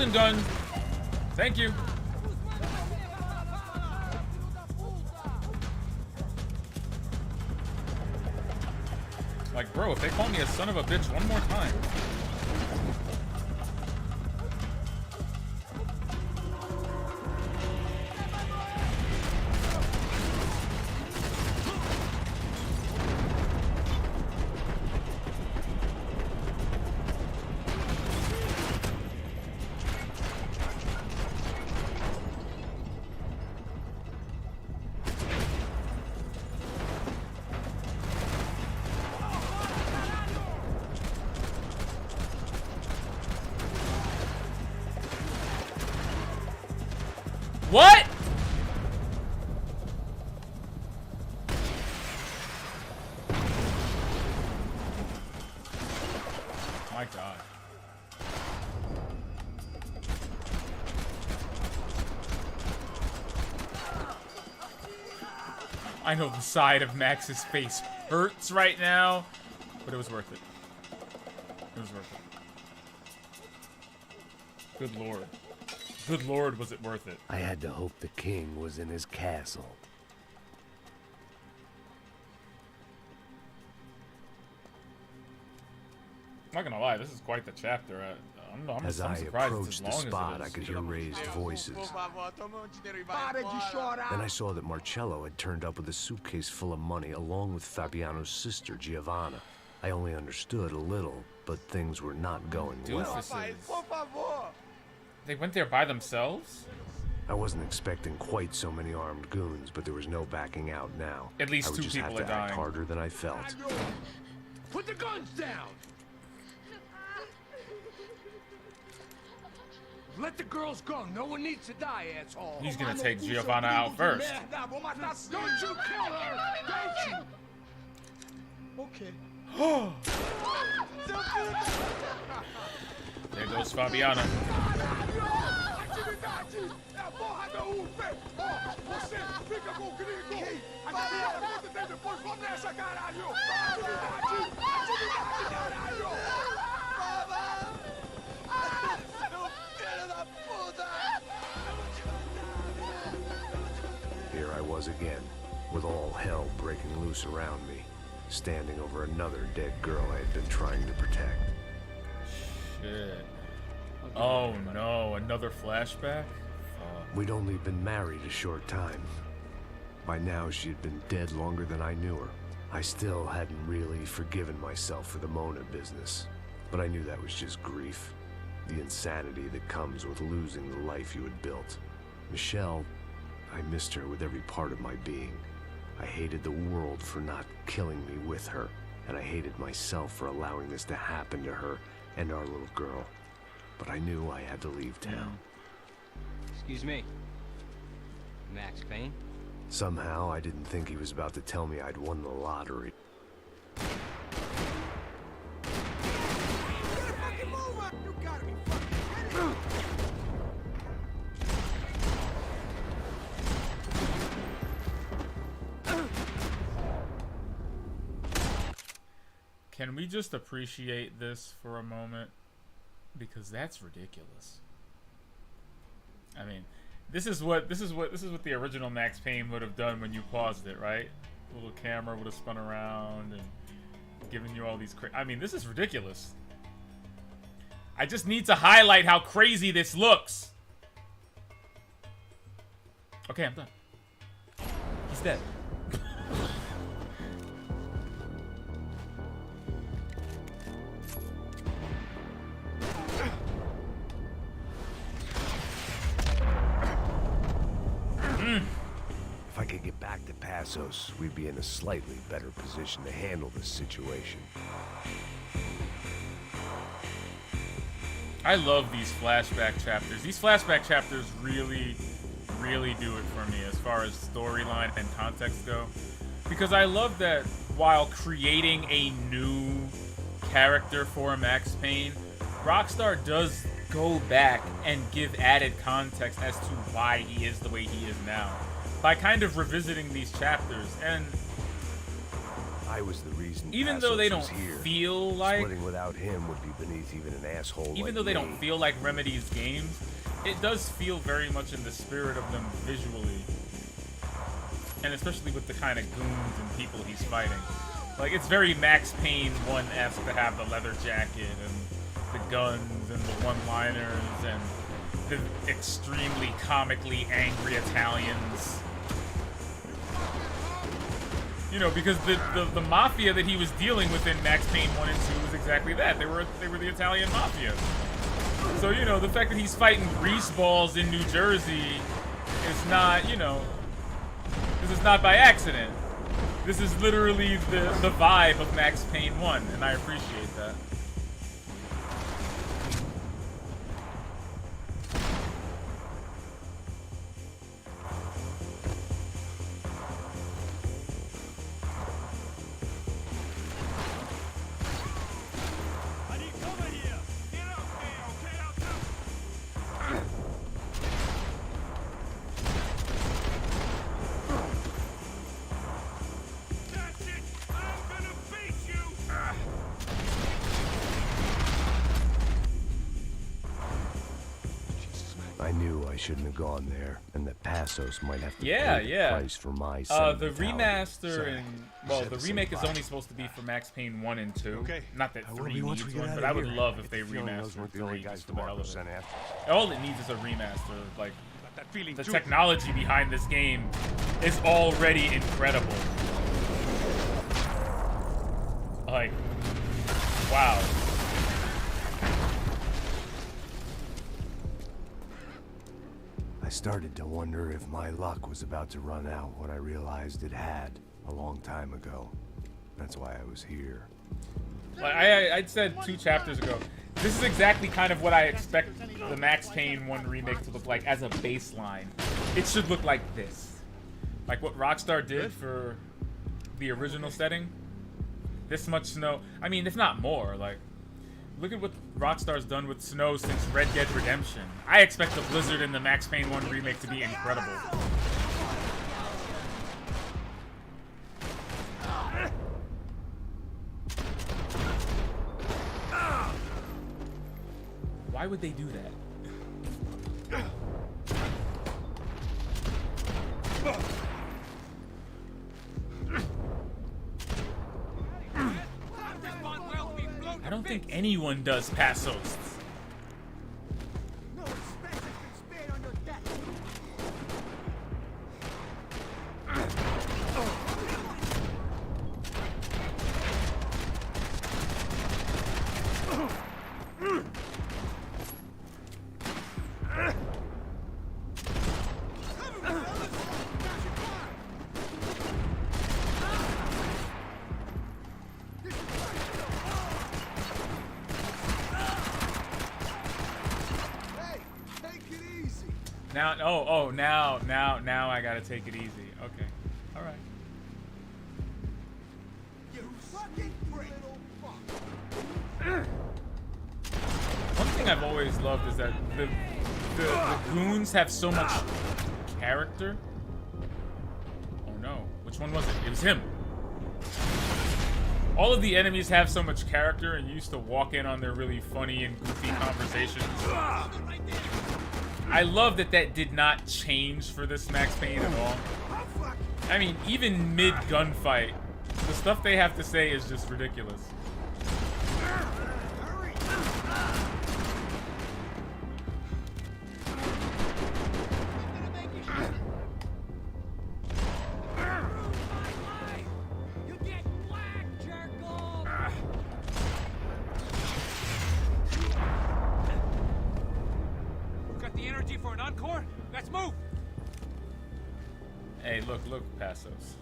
golden gun. Thank you. Like, bro, if they call me a son of a bitch one more time. What? My God. I know the side of Max's face hurts right now, but it was worth it. It was worth it. Good Lord. Good Lord, was it worth it? I had to hope the king was in his castle. I'm not gonna lie, this is quite the chapter. I'm As I surprised approached it's the as long spot, as I it is. could hear raised voices. Then I saw that Marcello had turned up with a suitcase full of money along with Fabiano's sister, Giovanna. I only understood a little, but things were not going well. They went there by themselves? I wasn't expecting quite so many armed goons, but there was no backing out now. At least I would two just people have are to act dying. harder than I felt. Put the guns down! Let the girls go. No one needs to die, asshole. He's gonna take Giovanna out first. Don't you kill her! Don't you? Okay. There goes Fabiana. Here I was again, with all hell breaking loose around me, standing over another dead girl I had been trying to protect. Shit. Oh no, another flashback? We'd only been married a short time. By now, she had been dead longer than I knew her. I still hadn't really forgiven myself for the Mona business, but I knew that was just grief. The insanity that comes with losing the life you had built. Michelle, I missed her with every part of my being. I hated the world for not killing me with her, and I hated myself for allowing this to happen to her and our little girl. But I knew I had to leave town. Excuse me. Max Payne? Somehow, I didn't think he was about to tell me I'd won the lottery. Can we just appreciate this for a moment? Because that's ridiculous. I mean, this is what the original Max Payne would have done when you paused it, right? The little camera would have spun around and given you all these I mean, this is ridiculous. I just need to highlight how crazy this looks. Okay, I'm done. He's dead. If I could get back to Passos, we'd be in a slightly better position to handle this situation. I love these flashback chapters. These flashback chapters really, really do it for me as far as storyline and context go. Because I love that while creating a new character for Max Payne, Rockstar does go back and give added context as to why he is the way he is now by kind of revisiting these chapters. And I was the reason. Even though they Passos don't was here. feel like... Splitting without him would be beneath even an asshole Even like though they me. don't feel like Remedy's games, it does feel very much in the spirit of them visually. And especially with the kind of goons and people he's fighting. Like, it's very Max Payne 1-esque to have the leather jacket and the guns and the one-liners and the extremely comically angry Italians. You know, because the mafia that he was dealing with in Max Payne 1 and 2 was exactly that. They were the Italian mafia. So, you know, the fact that he's fighting greaseballs in New Jersey is not, you know, this is not by accident. This is literally the vibe of Max Payne 1, and I appreciate that. I knew I shouldn't have gone there, and that Passos might have to Yeah, pay the yeah. price for my The sentimentality. remaster So, and you well, said the the remake same is vibe. only supposed to be for Max Payne 1 and 2. Okay. Not that I will 3 be once we needs get one, out but of I would here. love if Get they the feeling those remastered weren't the only 3 guys just for the hell tomorrow of sent it. after. All it needs is a remaster. Like, That feeling the too. technology behind this game is already incredible. Like, wow. I started to wonder if my luck was about to run out when I realized it had a long time ago. That's why I was here. Like I said 2 chapters ago, this is exactly kind of what I expect the Max Payne 1 remake to look like as a baseline. It should look like this. Like what Rockstar did for the original setting. This much snow. I mean, if not more, like, look at what Rockstar's done with snow since Red Dead Redemption. I expect the blizzard in the Max Payne 1 remake to be incredible. Why would they do that? I don't think anyone does Passos. No expense has been spared on your death. Now I gotta take it easy. Okay, all right. You fucking little fuck. One thing I've always loved is that the goons have so much character. Oh no, which one was it? It was him. All of the enemies have so much character, and you used to walk in on their really funny and goofy conversations. I love that that did not change for this Max Payne at all. I mean, even mid-gunfight, the stuff they have to say is just ridiculous. Got the energy for an encore? Let's move! Hey, look, Passos.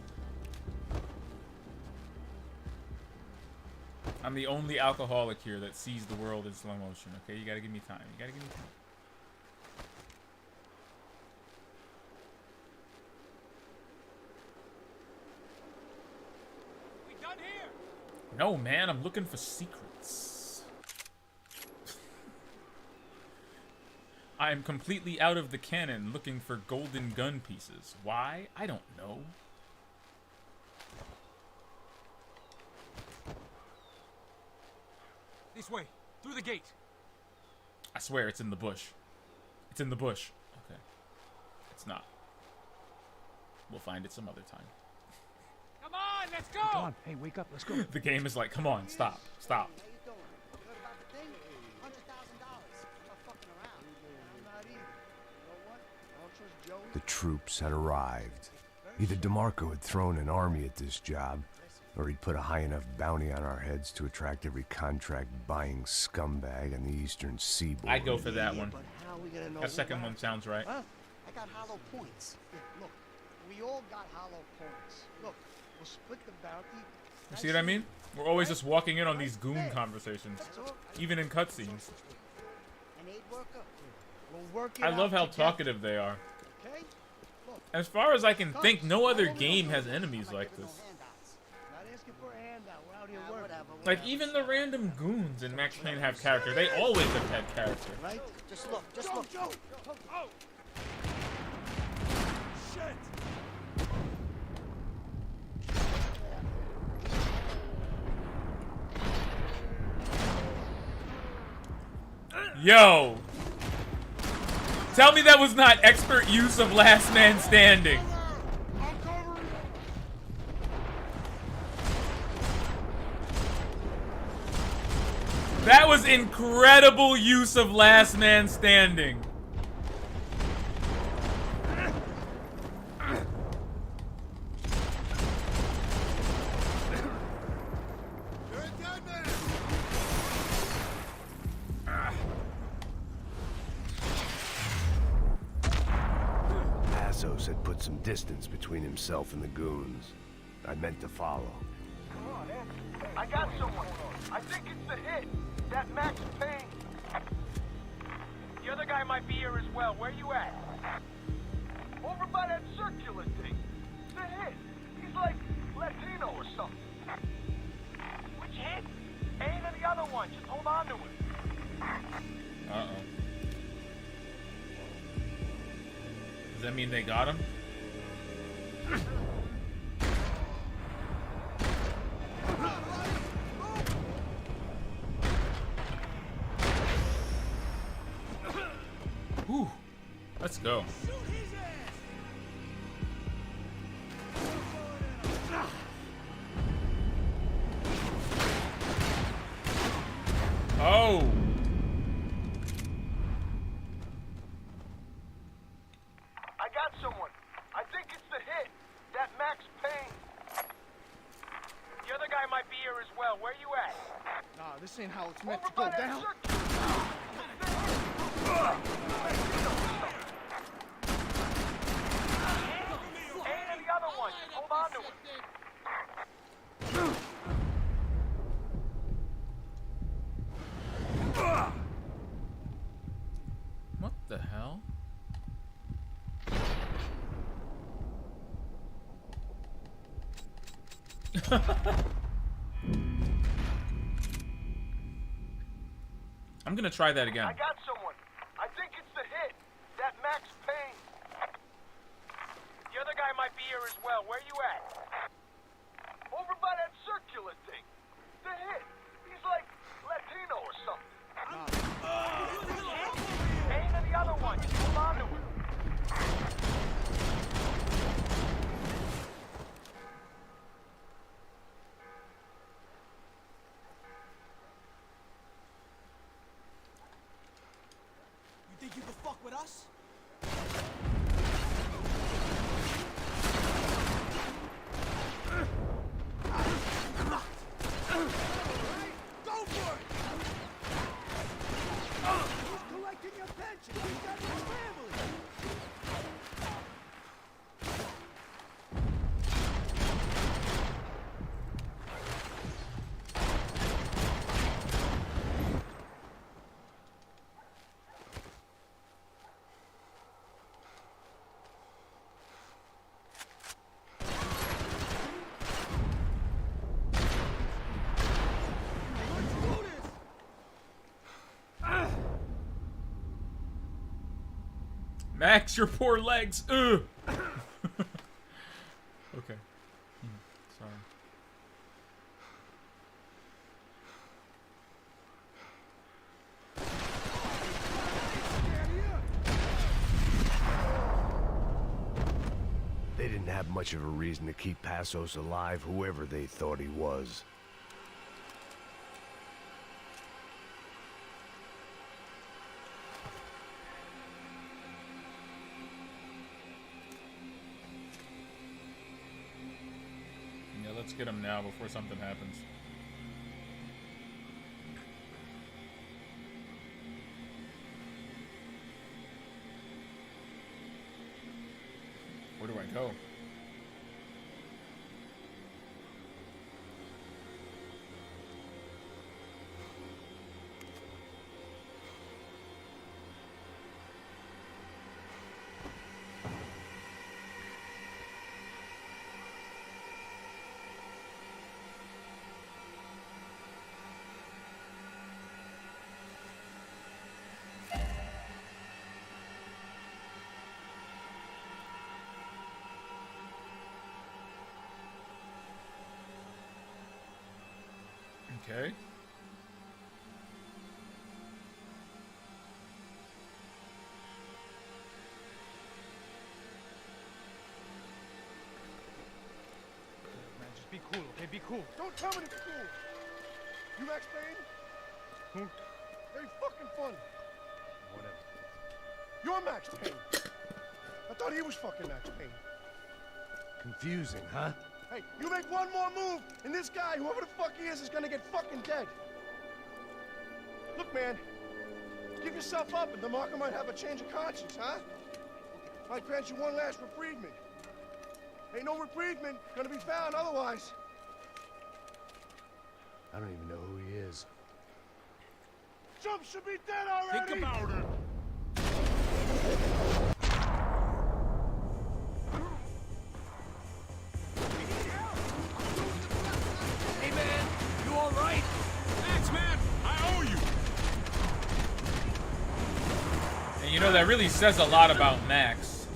I'm the only alcoholic here that sees the world in slow motion, okay? You gotta give me time. You gotta give me time. We done here? No, man, I'm looking for secrets. I am completely out of the canon looking for golden gun pieces. Why? I don't know. This way, through the gate. I swear it's in the bush. It's in the bush. Okay. It's not. We'll find it some other time. Come on, let's go! Come on, hey, wake up, let's go. The game is like, come on, stop, stop. How you doing? You heard about the thing? $100,000. I'm not fucking around. I'm not either. You know what? I don't trust Joe. The troops had arrived. Either DeMarco had thrown an army at this job, or he'd put a high enough bounty on our heads to attract every contract-buying scumbag on the eastern seaboard. I'd go for that one. But how are we gonna know That second one sounds right. Huh? I got hollow points. Yeah, look, we all got hollow points. Look, we'll split the bounty. You see what I mean? We're always just walking in on these goon conversations, even in cutscenes. An aid worker. We'll work it I love out how together. talkative they are. Okay? Look, As far as I can think, no other game has enemies like this. not asking for a handout. We're out here working. Like, even the random goons in Max Payne have character. They always have had character. Right? Just look. Just look. Joe! Oh! Shit! Yo! Tell me that was not expert use of Last Man Standing. That was incredible use of Last Man Standing. Passos had put some distance between himself and the goons. I meant to follow. Come on, Ed. I got someone. I think it's the hit. That Max Payne. The other guy might be here as well. Where you at? Over by that circular thing. The hit. He's like Latino or something. Which hit? Payne or the other one. Just hold on to him. Uh-oh. Does that mean they got him? Whew. Let's go. Oh! I got someone. I think it's the hit. That Max Payne. The other guy might be here as well. Where you at? Nah, this ain't how it's meant Over to go by that down. Payne and the other one. Just hold on to him. What the hell? I'm gonna try that again. I got someone. I think it's the hit. That Max Payne. The other guy might be here as well. Where you at? Over by that circular thing. The hit. He's like Latino or something. Payne and the other one. Just hold on to him. You think you can fuck with us? Go for it! Who's collecting your pension? He's got his family. Max, your poor legs. Ugh. Okay. Sorry. didn't have much of a reason to keep Passos alive, whoever they thought he was. Yeah, let's get him now before something happens. Where do I go? Okay. Man, just be cool, okay? Be cool. Don't tell me to be cool. You Max Payne? Who? Very fucking funny. Whatever. You're Max Payne. I thought he was fucking Max Payne. Confusing, huh? Hey, you make one more move, and this guy, whoever the fuck he is gonna get fucking dead. Look, man, give yourself up, and the marker might have a change of conscience, huh? Might grant you one last reprievement. Ain't no reprievement gonna be found otherwise. I don't even know who he is. Jump should be dead already! Think about it. Hey man, you all right? Thanks, man. I owe you. And you know, that really says a lot about Max.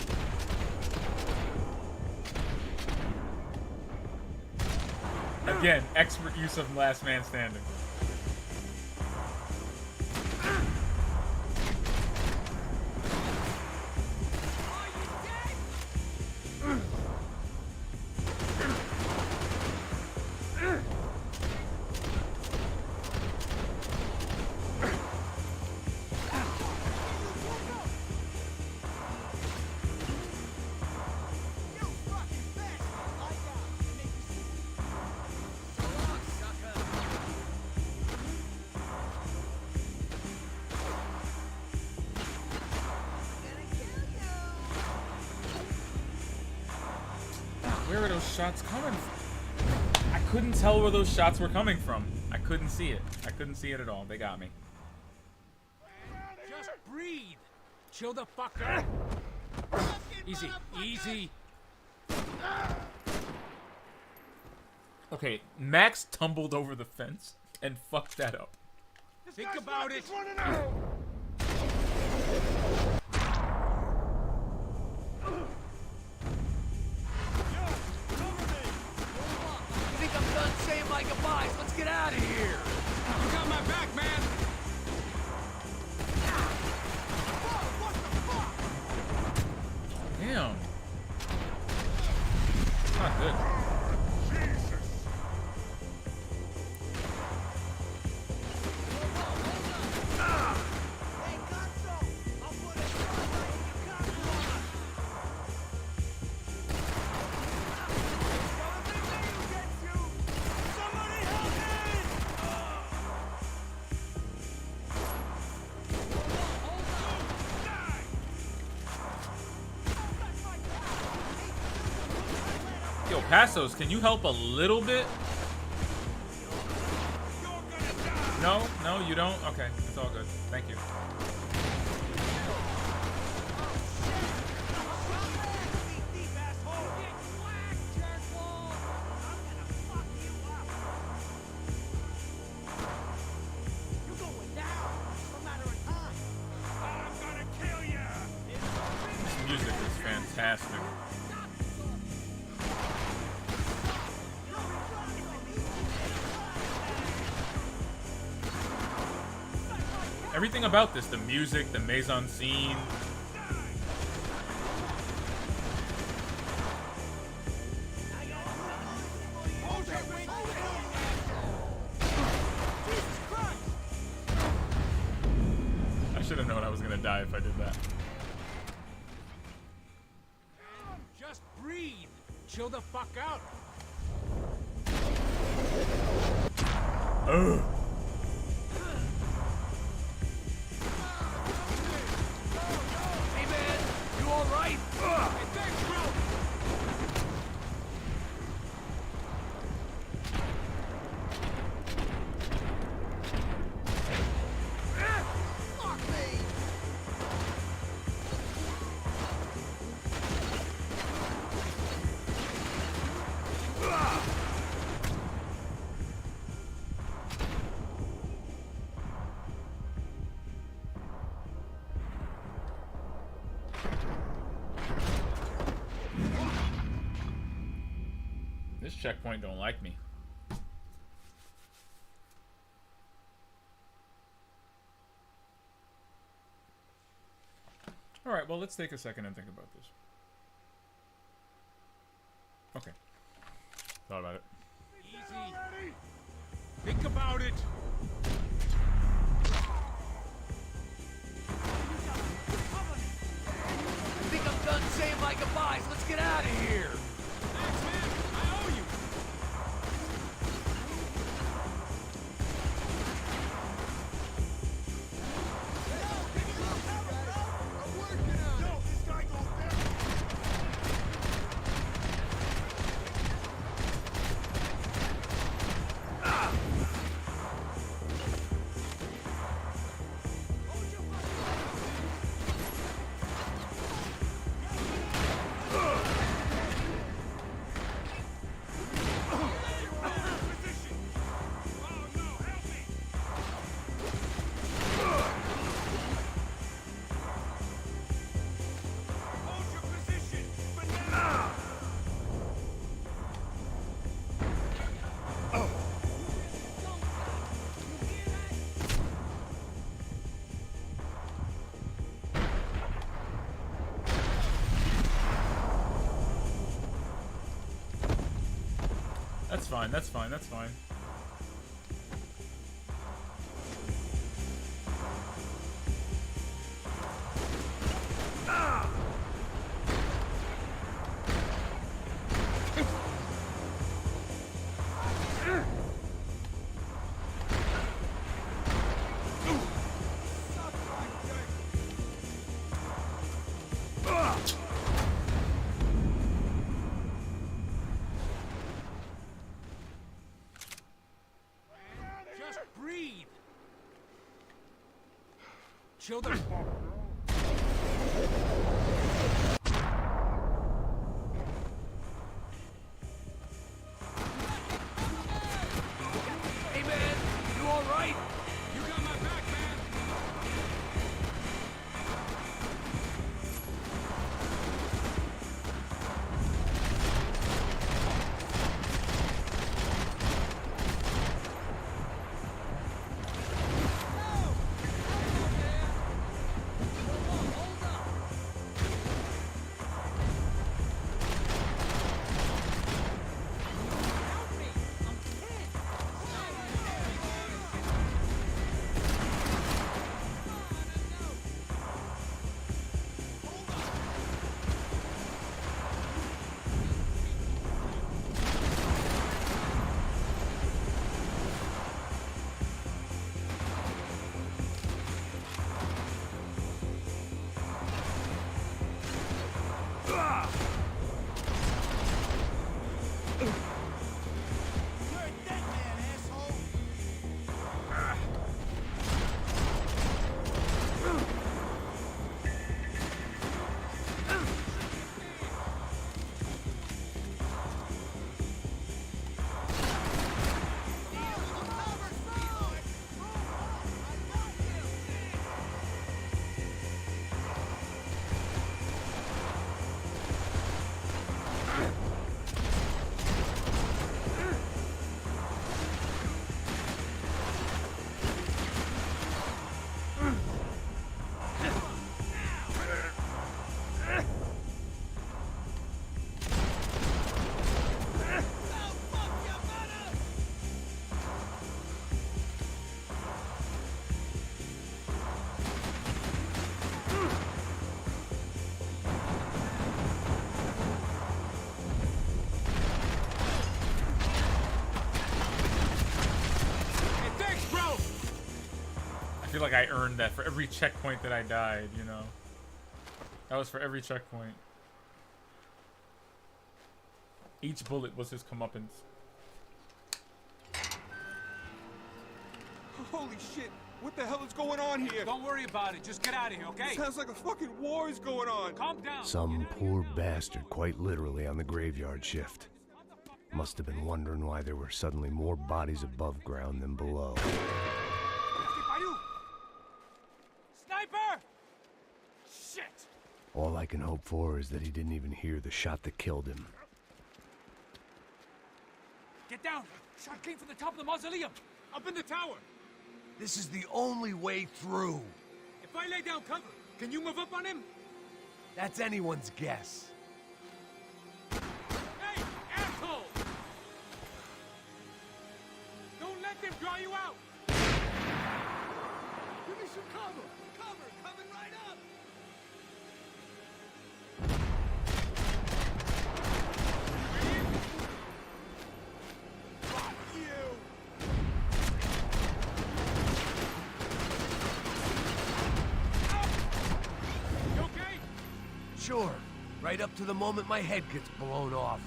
Again, expert use of last man standing. Where are those shots coming from? I couldn't tell where those shots were coming from. I couldn't see it. I couldn't see it at all. They got me. Just breathe. Chill the fuck out. Easy, easy. Okay, Max tumbled over the fence and fucked that up. Think about it. You think I'm done saying my goodbyes? Let's get out of here. You got my back, man. Damn. Not good. Yo, Passos, can you help a little bit? No? No, you don't? Okay, it's all good. Thank you. This music is fantastic. Everything about this, the music, the mise en scene. did that. Just breathe. Chill the fuck out. Ugh. Hey man, you all right? Hey, thanks, bro. Fuck me! This checkpoint don't like me. Alright, well, let's take a second and think about this. Okay. Thought about it. Easy. Think about it. I think I'm done saying my goodbyes. Let's get out of here. Thanks, man. I owe you. That's fine, that's fine, that's fine. Just breathe. Chill the fuck. Hey man, you all right? You got my back, man. like I earned that for every checkpoint that I died, you know? That was for every checkpoint. Each bullet was his comeuppance. Holy shit! What the hell is going on here? Don't worry about it. Just get out of here, okay? It sounds like a fucking war is going on. Calm down. Some poor bastard, quite literally, on the graveyard shift. Must have been wondering why there were suddenly more bodies above ground than below. Sniper! Shit! All I can hope for is that he didn't even hear the shot that killed him. Get down! Shot came from the top of the mausoleum! Up in the tower! This is the only way through. If I lay down cover, can you move up on him? That's anyone's guess. Hey, asshole! Don't let them draw you out! Give me some cover! Cover! Coming right up! Fuck you! You okay? Sure. Right up to the moment my head gets blown off.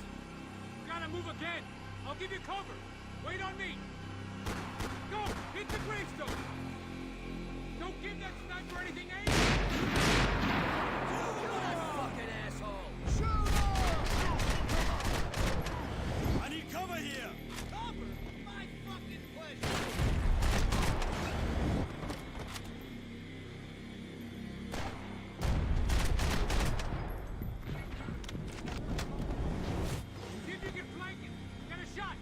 Gotta move again. I'll give you cover. Wait on me. Go! Hit the gravestone! Don't give that sniper anything aimed! You fucking asshole! I need cover here! Cover? My fucking pleasure! See if you can flank it. Get a shot.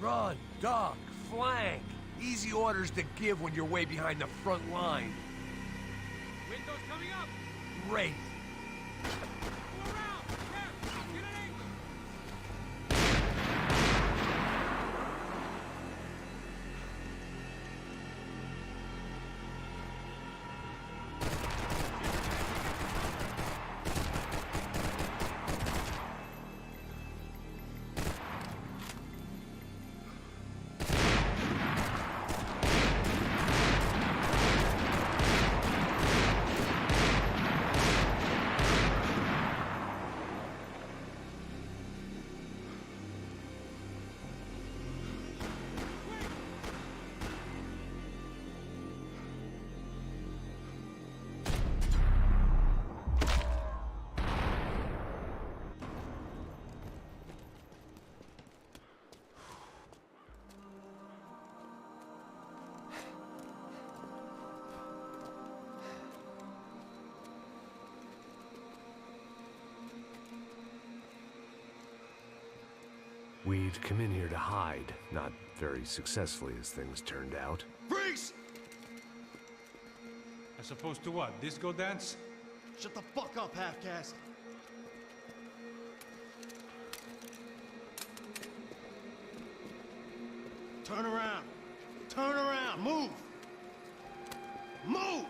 Run, duck, flank. Easy orders to give when you're way behind the front line. Windows coming up. Great. Go around. There. Get an angle. We'd come in here to hide, not very successfully as things turned out. Freeze! As opposed to what? Disco dance? Shut the fuck up, half-caste. Turn around. Turn around. Move. Move!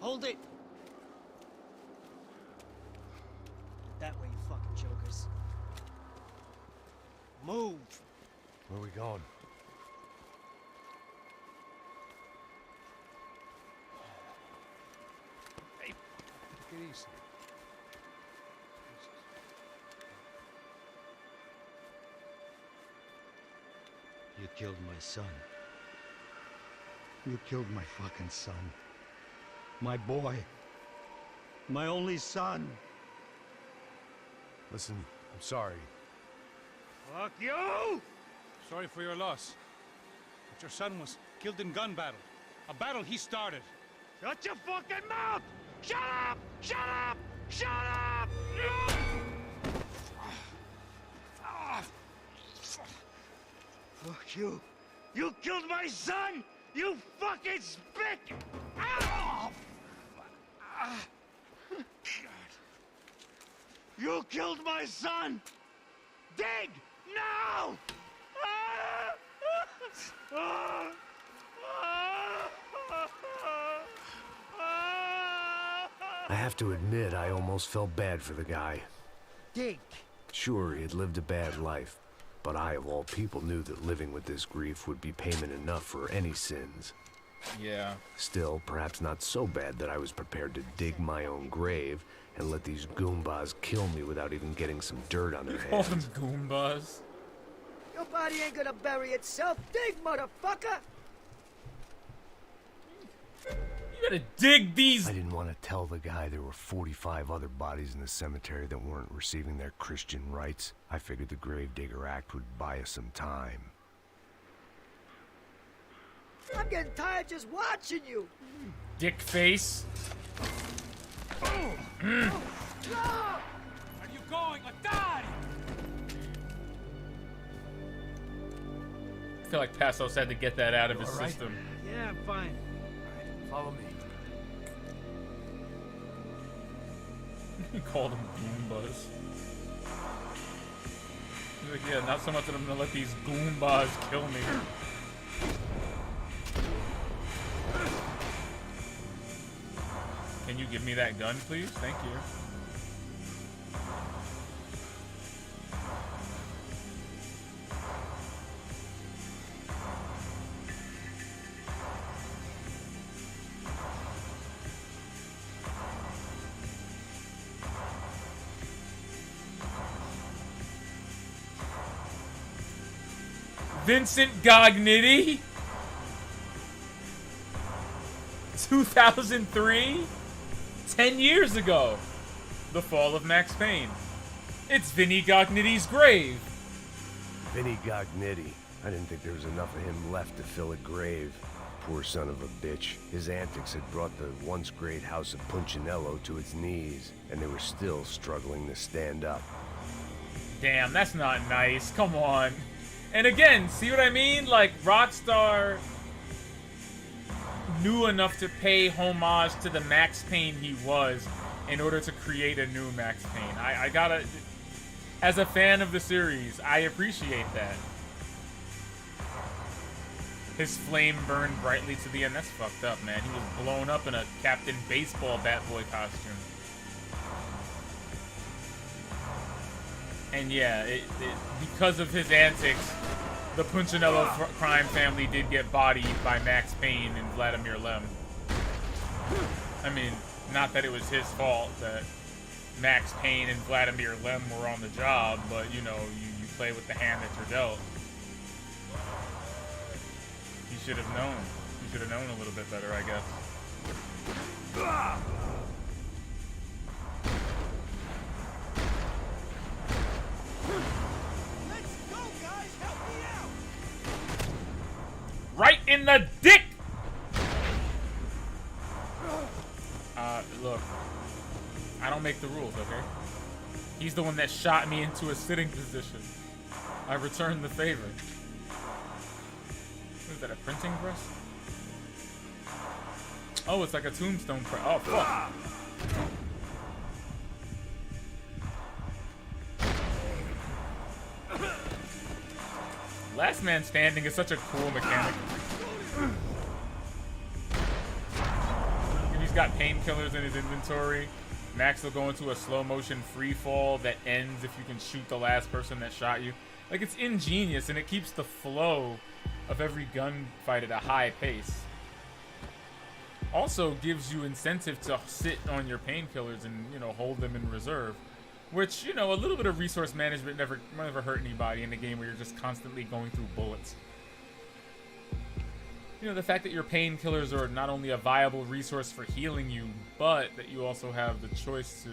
Hold it! That way, you fucking jokers. Move! Where are we going? Hey, take it easy. You killed my son. You killed my fucking son. My boy. My only son. Listen, I'm sorry. Fuck you! Sorry for your loss. But your son was killed in gun battle. A battle he started. Shut your fucking mouth! Shut up! Shut up! Shut up! Fuck you! You killed my son! You fucking spit! Ow! You killed my son! Dig! Now! I have to admit, I almost felt bad for the guy. Dig. Sure, he had lived a bad life, but I, of all people, knew that living with this grief would be payment enough for any sins. Yeah. Still, perhaps not so bad that I was prepared to dig my own grave and let these Goombas kill me without even getting some dirt on their Call them hands. Goombas. Your body ain't gonna bury itself. Dig, motherfucker! You gotta dig these. I didn't want to tell the guy there were 45 other bodies in the cemetery that weren't receiving their Christian rites. I figured the Gravedigger Act would buy us some time. I'm getting tired just watching you. Dick face. Where are you going? Die! I feel like Passos had to get that out of his All right? system. Yeah, I'm fine. Follow me. He called them Goombas. He's like, yeah, not so much that I'm gonna let these Goombas kill me. Can you give me that gun, please? Thank you. Vincent Gognitti? 2003? 10 years ago. The fall of Max Payne. It's Vinny Gognitti's grave. Vinny Gognitti. I didn't think there was enough of him left to fill a grave. Poor son of a bitch. His antics had brought the once great house of Punchinello to its knees, and they were still struggling to stand up. Damn, that's not nice. Come on. And again, see what I mean? Like, Rockstar knew enough to pay homage to the Max Payne he was in order to create a new Max Payne. I gotta... As a fan of the series, I appreciate that. His flame burned brightly to the end. That's fucked up, man. He was blown up in a Captain Baseball Batboy costume. And yeah, because of his antics, the Punchinello crime family did get bodied by Max Payne and Vladimir Lem. I mean, not that it was his fault that Max Payne and Vladimir Lem were on the job, but you know, you play with the hand that you're dealt. He should have known. He should have known a little bit better, I guess. Let's go, guys! Help me out! Right in the dick! Look. I don't make the rules, okay? He's the one that shot me into a sitting position. I returned the favor. What is that, a printing press? Oh, it's like a tombstone press. Oh, fuck. Last Man Standing is such a cool mechanic. If he's got painkillers in his inventory, Max will go into a slow motion free fall that ends if you can shoot the last person that shot you. Like, it's ingenious and it keeps the flow of every gunfight at a high pace. Also gives you incentive to sit on your painkillers and, you know, hold them in reserve. Which, you know, a little bit of resource management never hurt anybody in a game where you're just constantly going through bullets. You know, the fact that your painkillers are not only a viable resource for healing you, but that you also have the choice to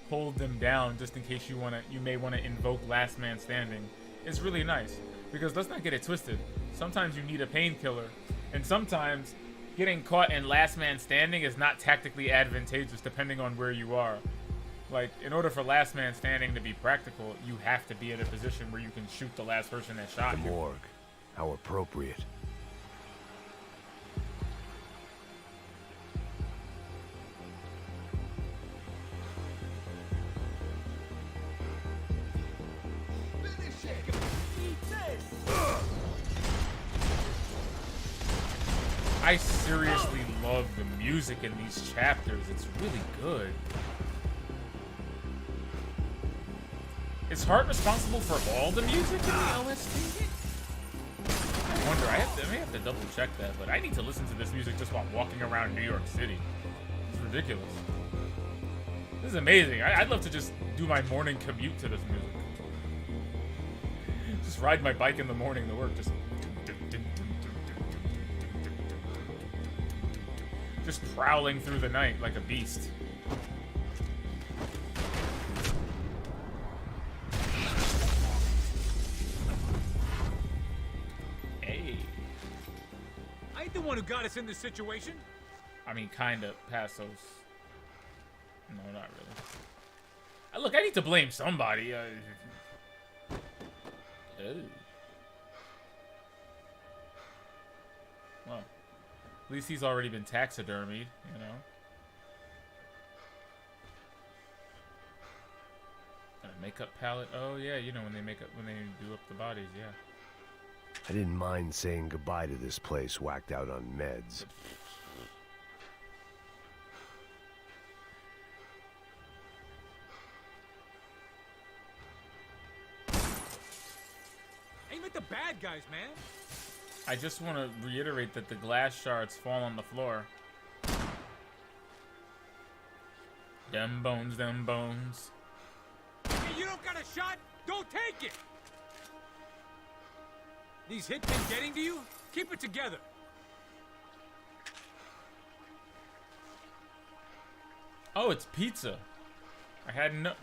hold them down just in case you may want to invoke Last Man Standing is really nice. Because let's not get it twisted. Sometimes you need a painkiller, and sometimes getting caught in Last Man Standing is not tactically advantageous depending on where you are. Like, in order for Last Man Standing to be practical, you have to be in a position where you can shoot the last person that shot you. The morgue. How appropriate. I seriously love the music in these chapters. It's really good. Is Hart responsible for all the music in the OST? I wonder. I may have to double check that, but I need to listen to this music just while walking around New York City. It's ridiculous. This is amazing. I'd love to just do my morning commute to this music. Just ride my bike in the morning to work. Just prowling through the night like a beast. Hey. I ain't the one who got us in this situation. I mean, kinda. Passos. No, not really. Look, I need to blame somebody. Ew. Well, at least he's already been taxidermied, you know. And a makeup palette. Oh yeah, you know when they do up the bodies, yeah. I didn't mind saying goodbye to this place whacked out on meds. Aim at the bad guys, man. I just want to reiterate that the glass shards fall on the floor. Them bones, them bones. Hey, you don't got a shot? Don't take it! These hits been getting to you? Keep it together. Oh, it's pizza. I had no... Okay.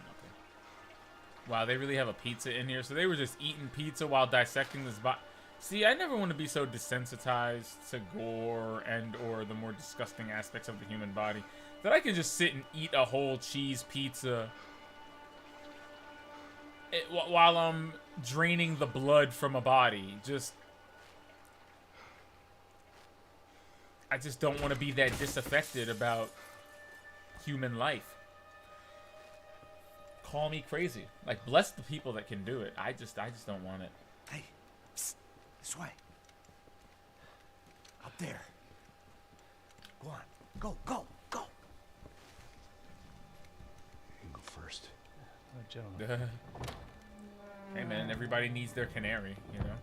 Wow, they really have a pizza in here? So they were just eating pizza while dissecting this body. See, I never want to be so desensitized to gore and or the more disgusting aspects of the human body that I can just sit and eat a whole cheese pizza while I'm draining the blood from a body. I just don't want to be that disaffected about human life. Call me crazy. Like, bless the people that can do it. I just don't want it. Hey, psst, this way. Up there. Go on. Go, go, go. You can go first. Gentlemen. Hey man, everybody needs their canary, you know?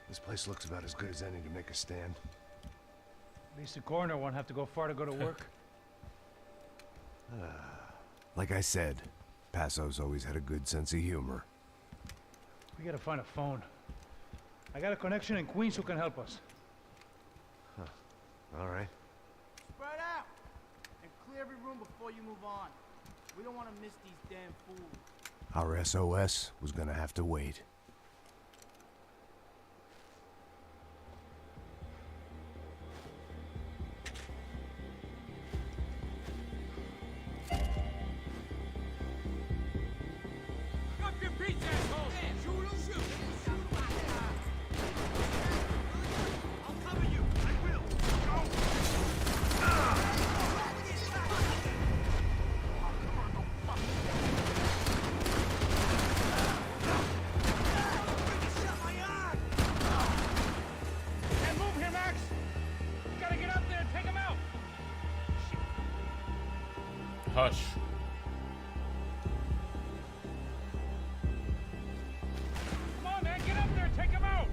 This place looks about as good as any to make a stand. At least the coroner won't have to go far to go to work. Like I said, Passo's always had a good sense of humor. We gotta find a phone. I got a connection in Queens who can help us. Huh. All right. Spread out! And clear every room before you move on. We don't want to miss these damn fools. Our SOS was gonna have to wait. Drop your beats, asshole! Shoot him! Shoot! I'll cover you! I will! Can't move here, Max! You gotta get up there and take him out! Hush. Come on, man, get up there and take him out!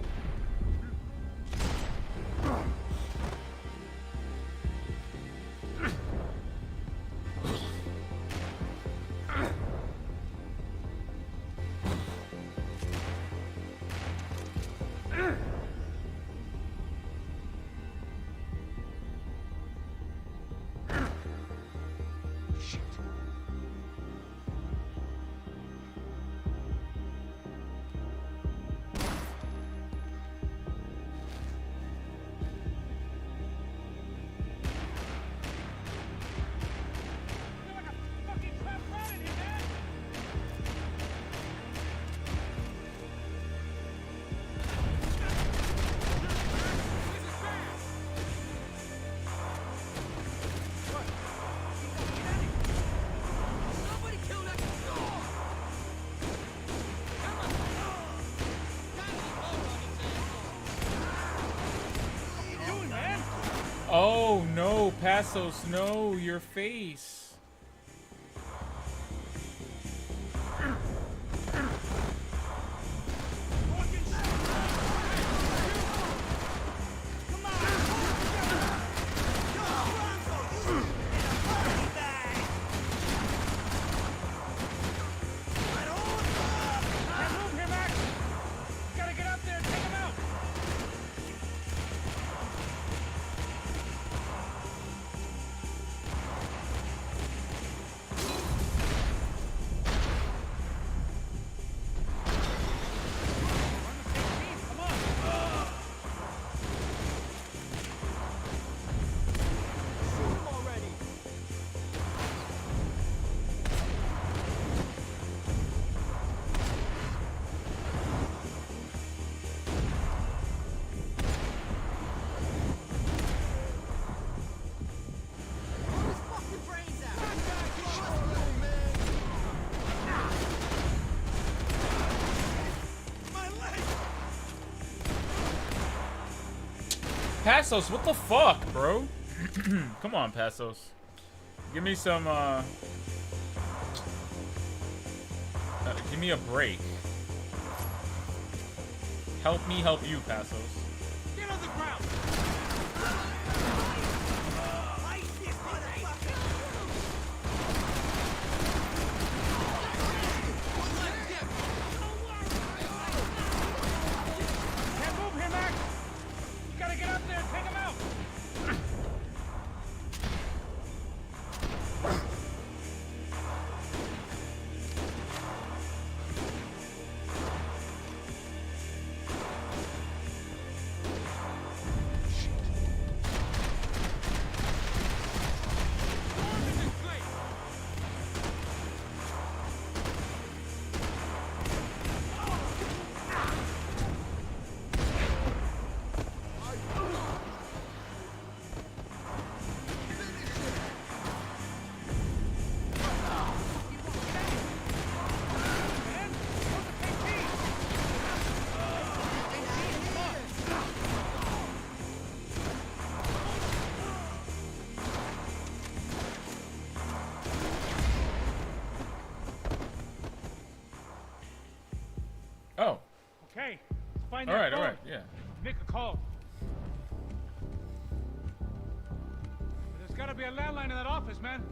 Passos, no, your face. Passos, what the fuck, bro? Come on, Passos. Give me some, give me a break. Help me help you, Passos. Get on the ground! Can't move here, Max! You gotta get up there and take him out! Oh. Okay, let's find All that right, phone. all right, yeah. Make a call. There's gotta be a landline in that office, man.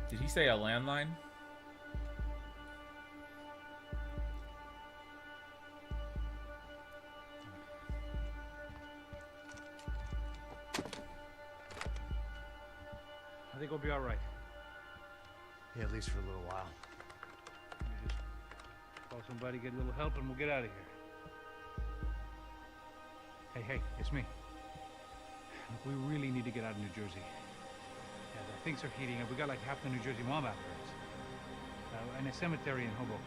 Did he say a landline? I think we'll be all right. Yeah, at least for a little while. Let me just call somebody, get a little help, and we'll get out of here. Hey, it's me. Look, we really need to get out of New Jersey. Yeah, things are heating up. We got like half the New Jersey mob after us. And a cemetery in Hoboken.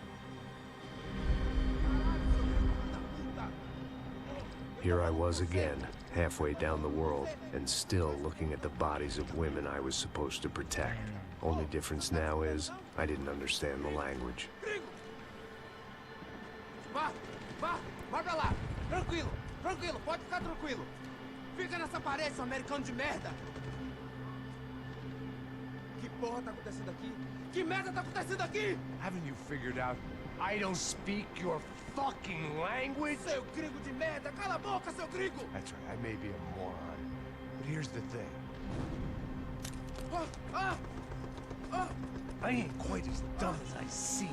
Here I was again, halfway down the world, and still looking at the bodies of women I was supposed to protect. Only difference now is, I didn't understand the language. Vai pra lá. Tranquilo, pode ficar tranquilo. Fica nessa parede, seu americano de merda. Que porra tá acontecendo aqui? Que merda tá acontecendo aqui? Haven't you figured out I don't speak your fucking language? Seu gringo de merda, cala a boca, seu gringo! That's right, I may be a moron, but here's the thing. I ain't quite as dumb as I seem.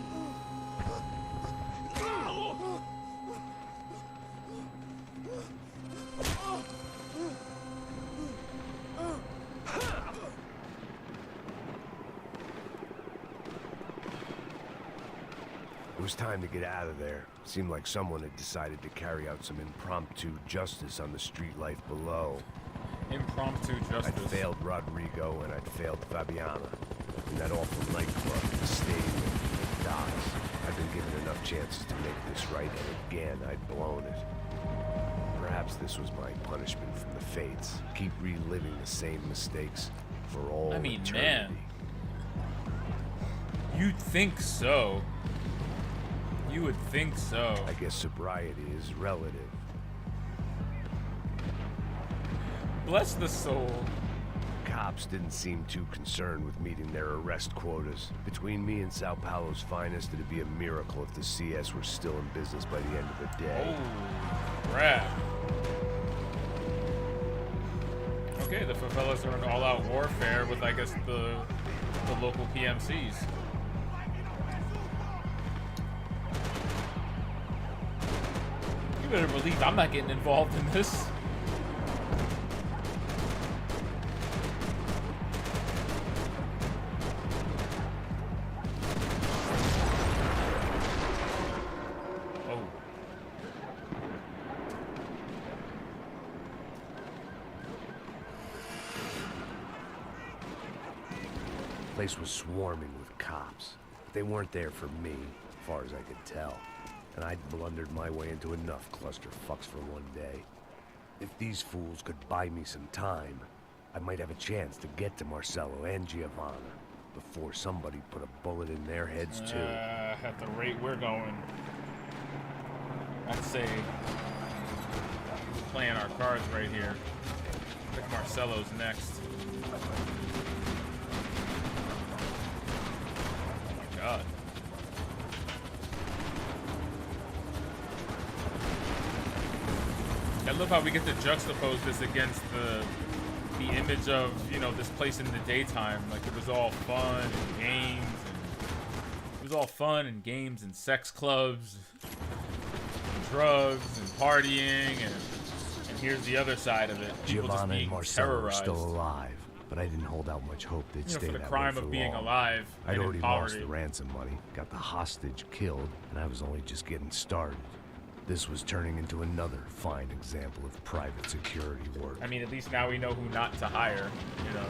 It was time to get out of there. Seemed like someone had decided to carry out some impromptu justice on the street life below. Impromptu justice. I'd failed Rodrigo and I'd failed Fabiana. In that awful nightclub, the stadium, the docks. I'd been given enough chances to make this right, and again, I'd blown it. Perhaps this was my punishment from the fates. Keep reliving the same mistakes for all eternity. Man. You'd think so. You would think so. I guess sobriety is relative. Bless the soul. Cops didn't seem too concerned with meeting their arrest quotas. Between me and Sao Paulo's finest, it'd be a miracle if the CS were still in business by the end of the day. Oh, crap. Okay, the favelas are in all-out warfare with, I guess, the local PMCs. You better believe I'm not getting involved in this. The place was swarming with cops. But they weren't there for me, as far as I could tell. And I'd blundered my way into enough clusterfucks for one day. If these fools could buy me some time, I might have a chance to get to Marcello and Giovanna before somebody put a bullet in their heads too. At the rate we're going, I'd say playing our cards right here. I think Marcello's next. Oh my god. I love how we get to juxtapose this against the image of, you know, this place in the daytime. Like, it was all fun and games, and it was all fun and games and sex clubs and drugs and partying, and here's the other side of it. People just Giovanna being and Marcello were terrorized. still alive, but I didn't hold out much hope they'd stay For the that crime way for of being long. alive I'd and in already lost poverty. the ransom money, got the hostage killed, and I was only just getting started. This was turning into another fine example of private security work. I mean, at least now we know who not to hire, you know.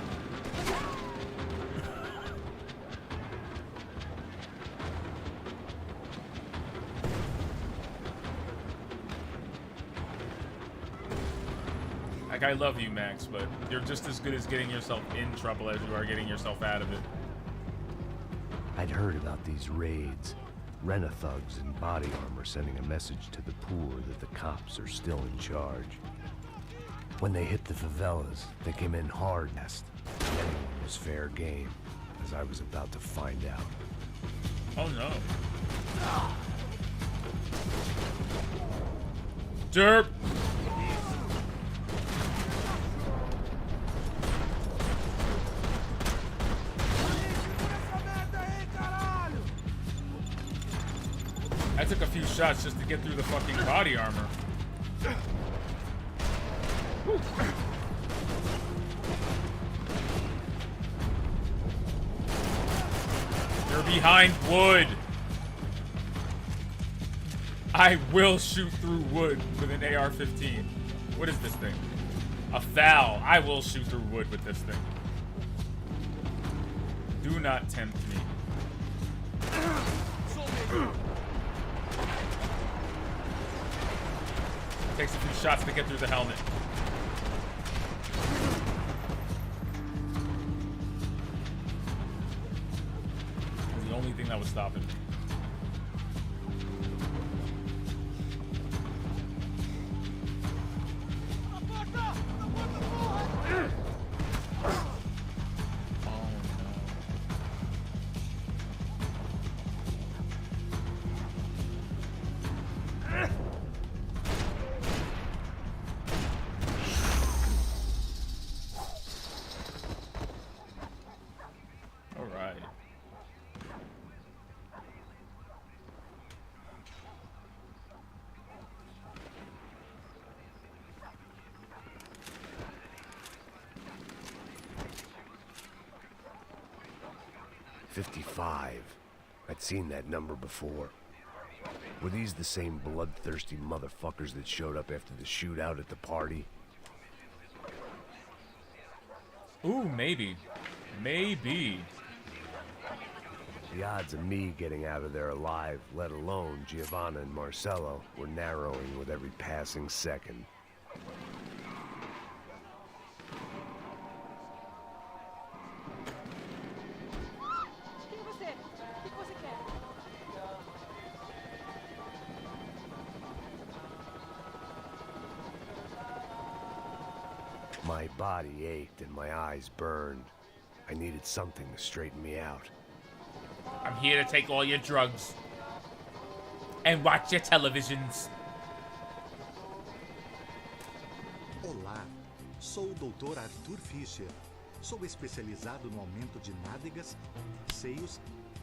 Like, I love you, Max, but you're just as good as getting yourself in trouble as you are getting yourself out of it. I'd heard about these raids. Rena-thugs in body armor sending a message to the poor that the cops are still in charge. When they hit the favelas, they came in hard. Anyone was fair game, as I was about to find out. Oh no. Derp! I took a few shots just to get through the fucking body armor. You're behind wood. I will shoot through wood with an AR-15. What is this thing? A foul. I will shoot through wood with this thing. Do not tempt me. Takes a few shots to get through the helmet. That's the only thing that was stopping me. I'd seen that number before. Were these the same bloodthirsty motherfuckers that showed up after the shootout at the party? Ooh, maybe. Maybe. The odds of me getting out of there alive, let alone Giovanna and Marcello, were narrowing with every passing second. My My body ached and my eyes burned. I needed something to straighten me out. I'm here to take all your drugs. And watch your televisions. Olá, sou o Dr. Arthur Fischer. Sou especializado no aumento de nádegas, seios,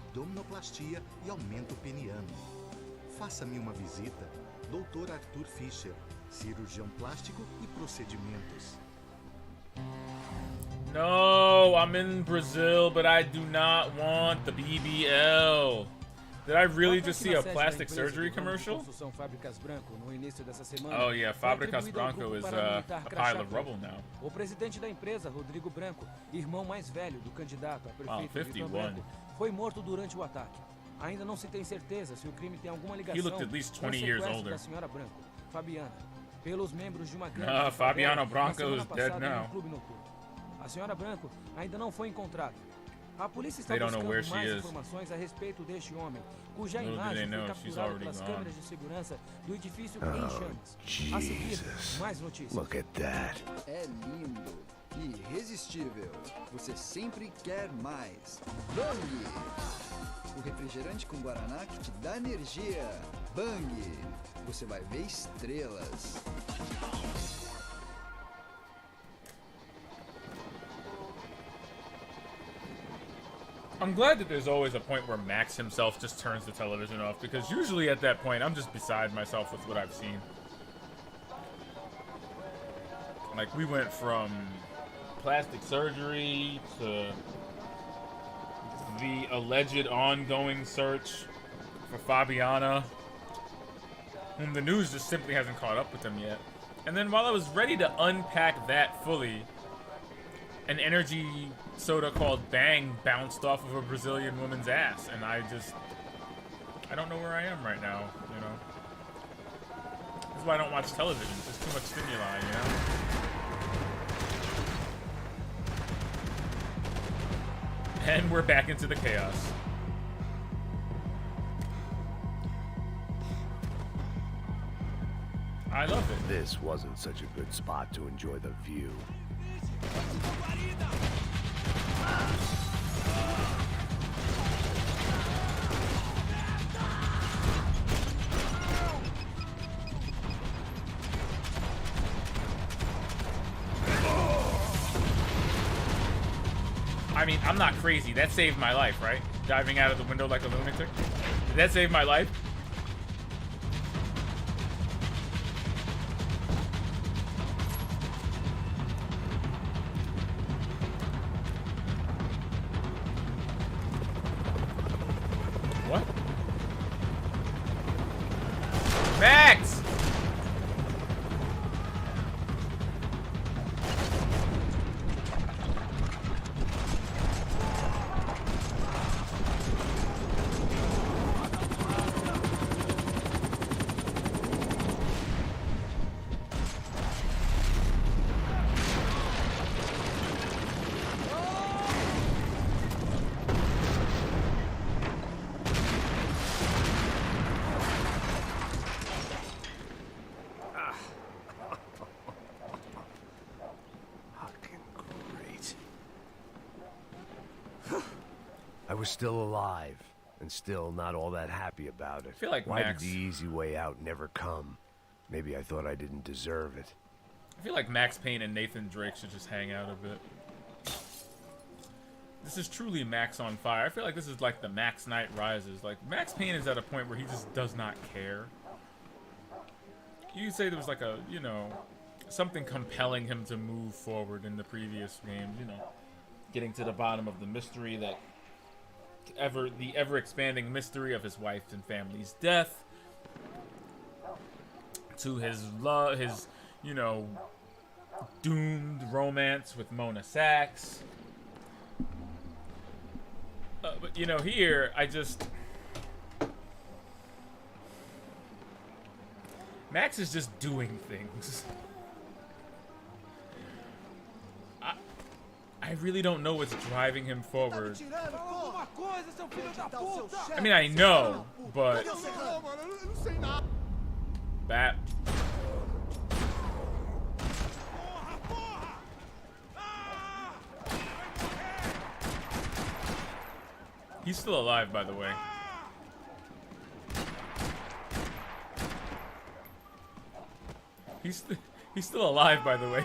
abdominoplastia e aumento peniano. Faça-me uma visita. Dr. Arthur Fischer, cirurgião plástico e procedimentos. No, I'm in Brazil, but I do not want the BBL. Did I really just see a plastic surgery commercial? Oh yeah, Fábricas Branco is a pile of rubble now. O presidente da empresa, Rodrigo Branco, irmão mais velho do candidato a prefeito Vitor 51. Branco, foi morto durante o ataque. Ainda não se tem certeza se o crime tem alguma ligação He looked at least 20 com o years sequestro older. da senhora Branco, Fabiana, pelos membros de uma gangue Ah, de favela Fabiano na Branco semana is dead passada em now. clube noturno. A senhora Branco ainda não foi encontrada. A polícia está They don't know buscando where she mais is. informações a respeito deste homem, cuja Little do they imagem foi know, she's capturada already pelas gone. câmeras de segurança do edifício em Oh, chamas. A seguir, Jesus. mais notícias. Look at that. É lindo, irresistível. Você sempre quer mais. Bang! O refrigerante com guaraná que te dá energia. Bang! Você vai ver estrelas. I'm glad that there's always a point where Max himself just turns the television off, because usually at that point I'm just beside myself with what I've seen. Like, we went from plastic surgery to the alleged ongoing search for Fabiana, whom the news just simply hasn't caught up with them yet. And then while I was ready to unpack that fully, an energy soda called Bang bounced off of a Brazilian woman's ass, and I don't know where I am right now, you know? This is why I don't watch television. It's just too much stimuli, you know? And we're back into the chaos. I love it. This wasn't such a good spot to enjoy the view. I mean, I'm not crazy. That saved my life, right? Diving out of the window like a lunatic. Did that save my life? What? Max! I was still alive, and still not all that happy about it. I feel like Why Max- did the easy way out never come? Maybe I thought I didn't deserve it. I feel like Max Payne and Nathan Drake should just hang out a bit. This is truly Max on fire. I feel like this is like the Max Knight Rises. Like, Max Payne is at a point where he just does not care. You could say there was like a, you know, something compelling him to move forward in the previous games, you know. Getting to the bottom of the mystery that the ever-expanding mystery of his wife and family's death, to his love, his, you know, doomed romance with Mona Sachs. But, you know, here, Max is just doing things. I really don't know what's driving him forward. I mean, I know, but... That... He's still alive, by the way. He's still alive, by the way.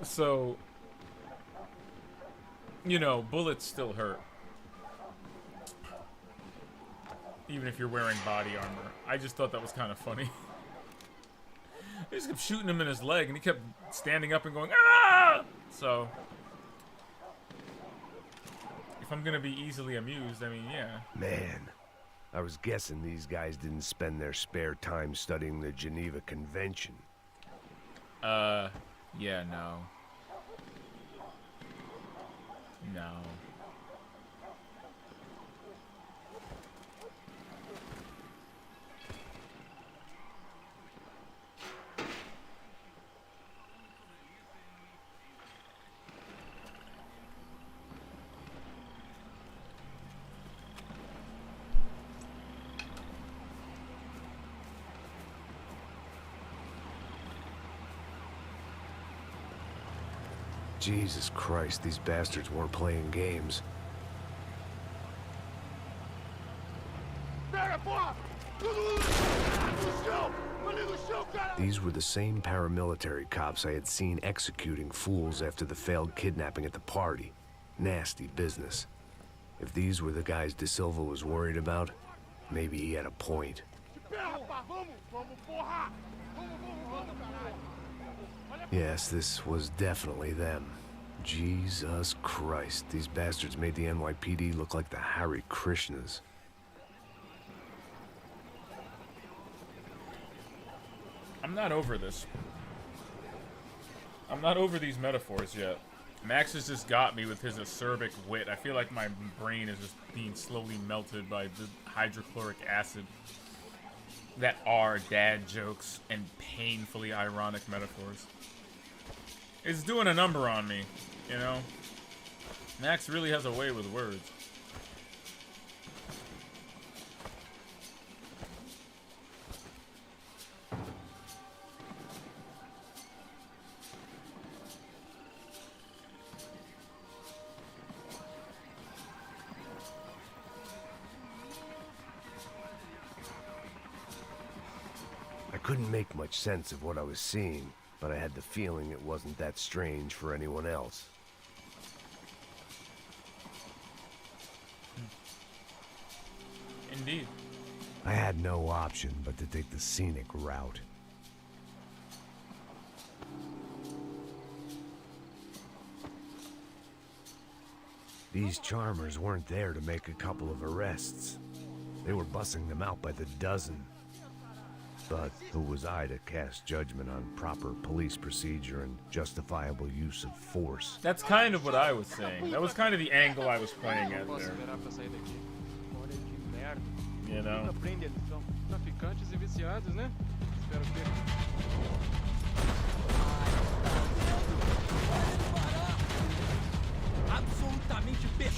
So, you know, bullets still hurt. Even if you're wearing body armor. I just thought that was kind of funny. They just kept shooting him in his leg, and he kept standing up and going, ah! So, if I'm gonna be easily amused, I mean, yeah. Man, I was guessing these guys didn't spend their spare time studying the Geneva Convention. Yeah, no. No. Jesus Christ, these bastards weren't playing games. These were the same paramilitary cops I had seen executing fools after the failed kidnapping at the party. Nasty business. If these were the guys De Silva was worried about, maybe he had a point. Yes, this was definitely them. Jesus Christ, these bastards made the NYPD look like the Hare Krishnas. I'm not over this. I'm not over these metaphors yet. Max has just got me with his acerbic wit. I feel like my brain is just being slowly melted by the hydrochloric acid that are dad jokes and painfully ironic metaphors. It's doing a number on me, you know? Max really has a way with words. I couldn't make much sense of what I was seeing, but I had the feeling it wasn't that strange for anyone else. Indeed. I had no option but to take the scenic route. These charmers weren't there to make a couple of arrests. They were bussing them out by the dozen. But who was I to cast judgment on proper police procedure and justifiable use of force? That's kind of what I was saying. That was kind of the angle I was playing at there. You know?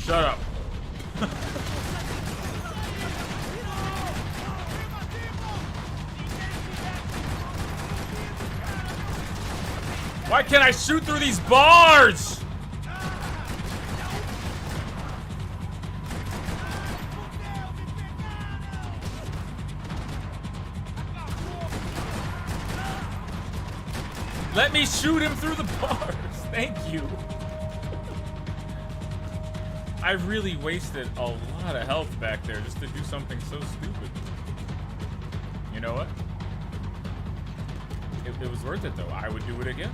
Shut up. Why can't I shoot through these bars? Let me shoot him through the bars. Thank you. I really wasted a lot of health back there just to do something so stupid. You know what? It was worth it though. I would do it again.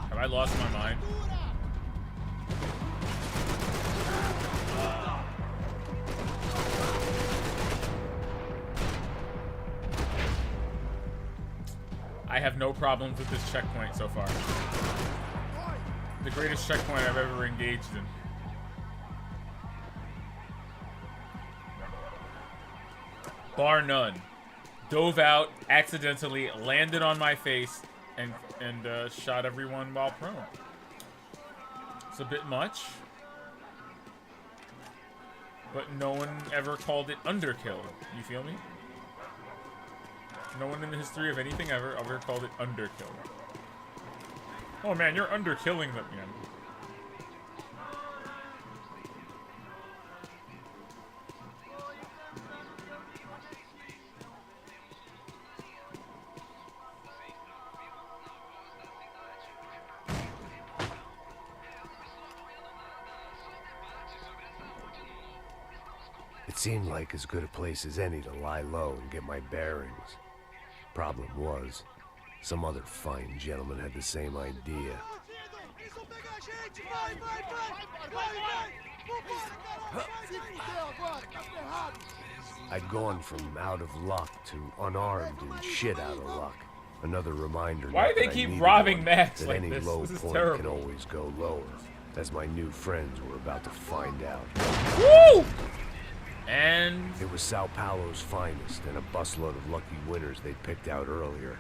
Have I lost my mind? I have no problems with this checkpoint so far. The greatest checkpoint I've ever engaged in. Bar none. dove out accidentally, landed on my face, and shot everyone while prone. It's a bit much, but no one ever called it underkill. You feel me? No one in the history of anything ever called it underkill. Oh man, you're underkilling them, man. It seemed like as good a place as any to lie low and get my bearings. Problem was, some other fine gentleman had the same idea. I'd gone from out of luck to unarmed and shit out of luck. Another reminder. Why do they keep robbing Max that like any this? low This is point terrible. can always go lower, as my new friends were about to find out. Woo! And it was Sao Paulo's finest and a busload of lucky winners they'd picked out earlier.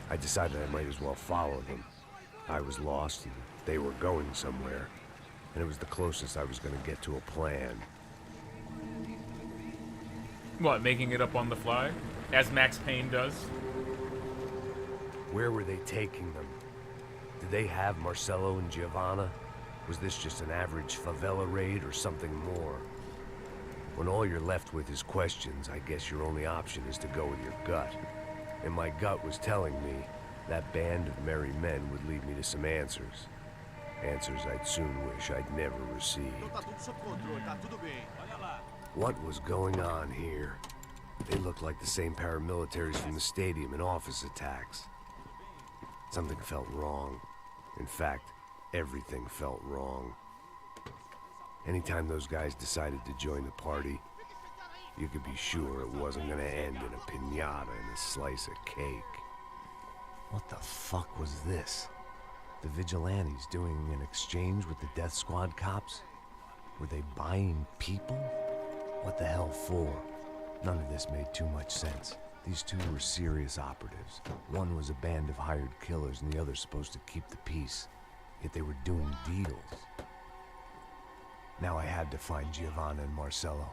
I decided I might as well follow them. I was lost and they were going somewhere, and it was the closest I was going to get to a plan. What, making it up on the fly? As Max Payne does? Where were they taking them? Did they have Marcelo and Giovanna? Was this just an average favela raid or something more? When all you're left with is questions, I guess your only option is to go with your gut. And my gut was telling me that band of merry men would lead me to some answers. Answers I'd soon wish I'd never received. What was going on here? They looked like the same paramilitaries from the stadium in office attacks. Something felt wrong. In fact, everything felt wrong. Anytime those guys decided to join the party, you could be sure it wasn't gonna end in a piñata and a slice of cake. What the fuck was this? The vigilantes doing an exchange with the death squad cops? Were they buying people? What the hell for? None of this made too much sense. These two were serious operatives. One was a band of hired killers and the other supposed to keep the peace. Yet they were doing deals. Now I had to find Giovanna and Marcelo.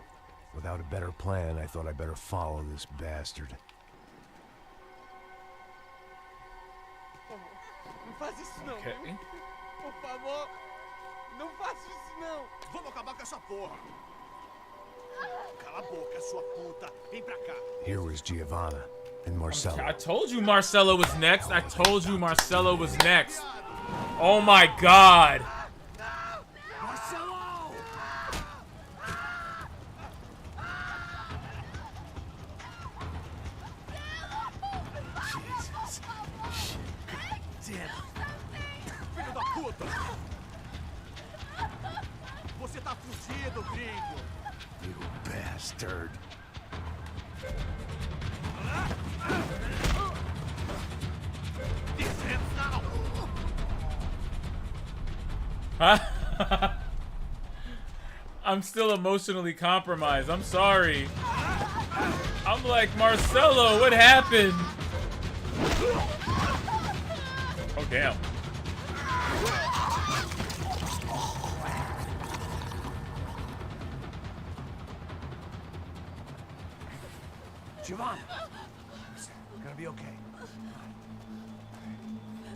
Without a better plan, I thought I'd better follow this bastard. Não faz isso não, Okay. viu? Por favor, não faça isso não. Vamos acabar com essa porra. Cala a boca, sua puta. Vem pra cá. Here was Giovanna and Marcelo. I told you Marcelo was next. I told you Marcelo was next. Oh my god. Filho da puta! Você tá fugido, gringo! You bastard. I'm still emotionally compromised. I'm sorry. I'm like, Marcelo, what happened? Oh, damn. Giovanna, gonna be okay.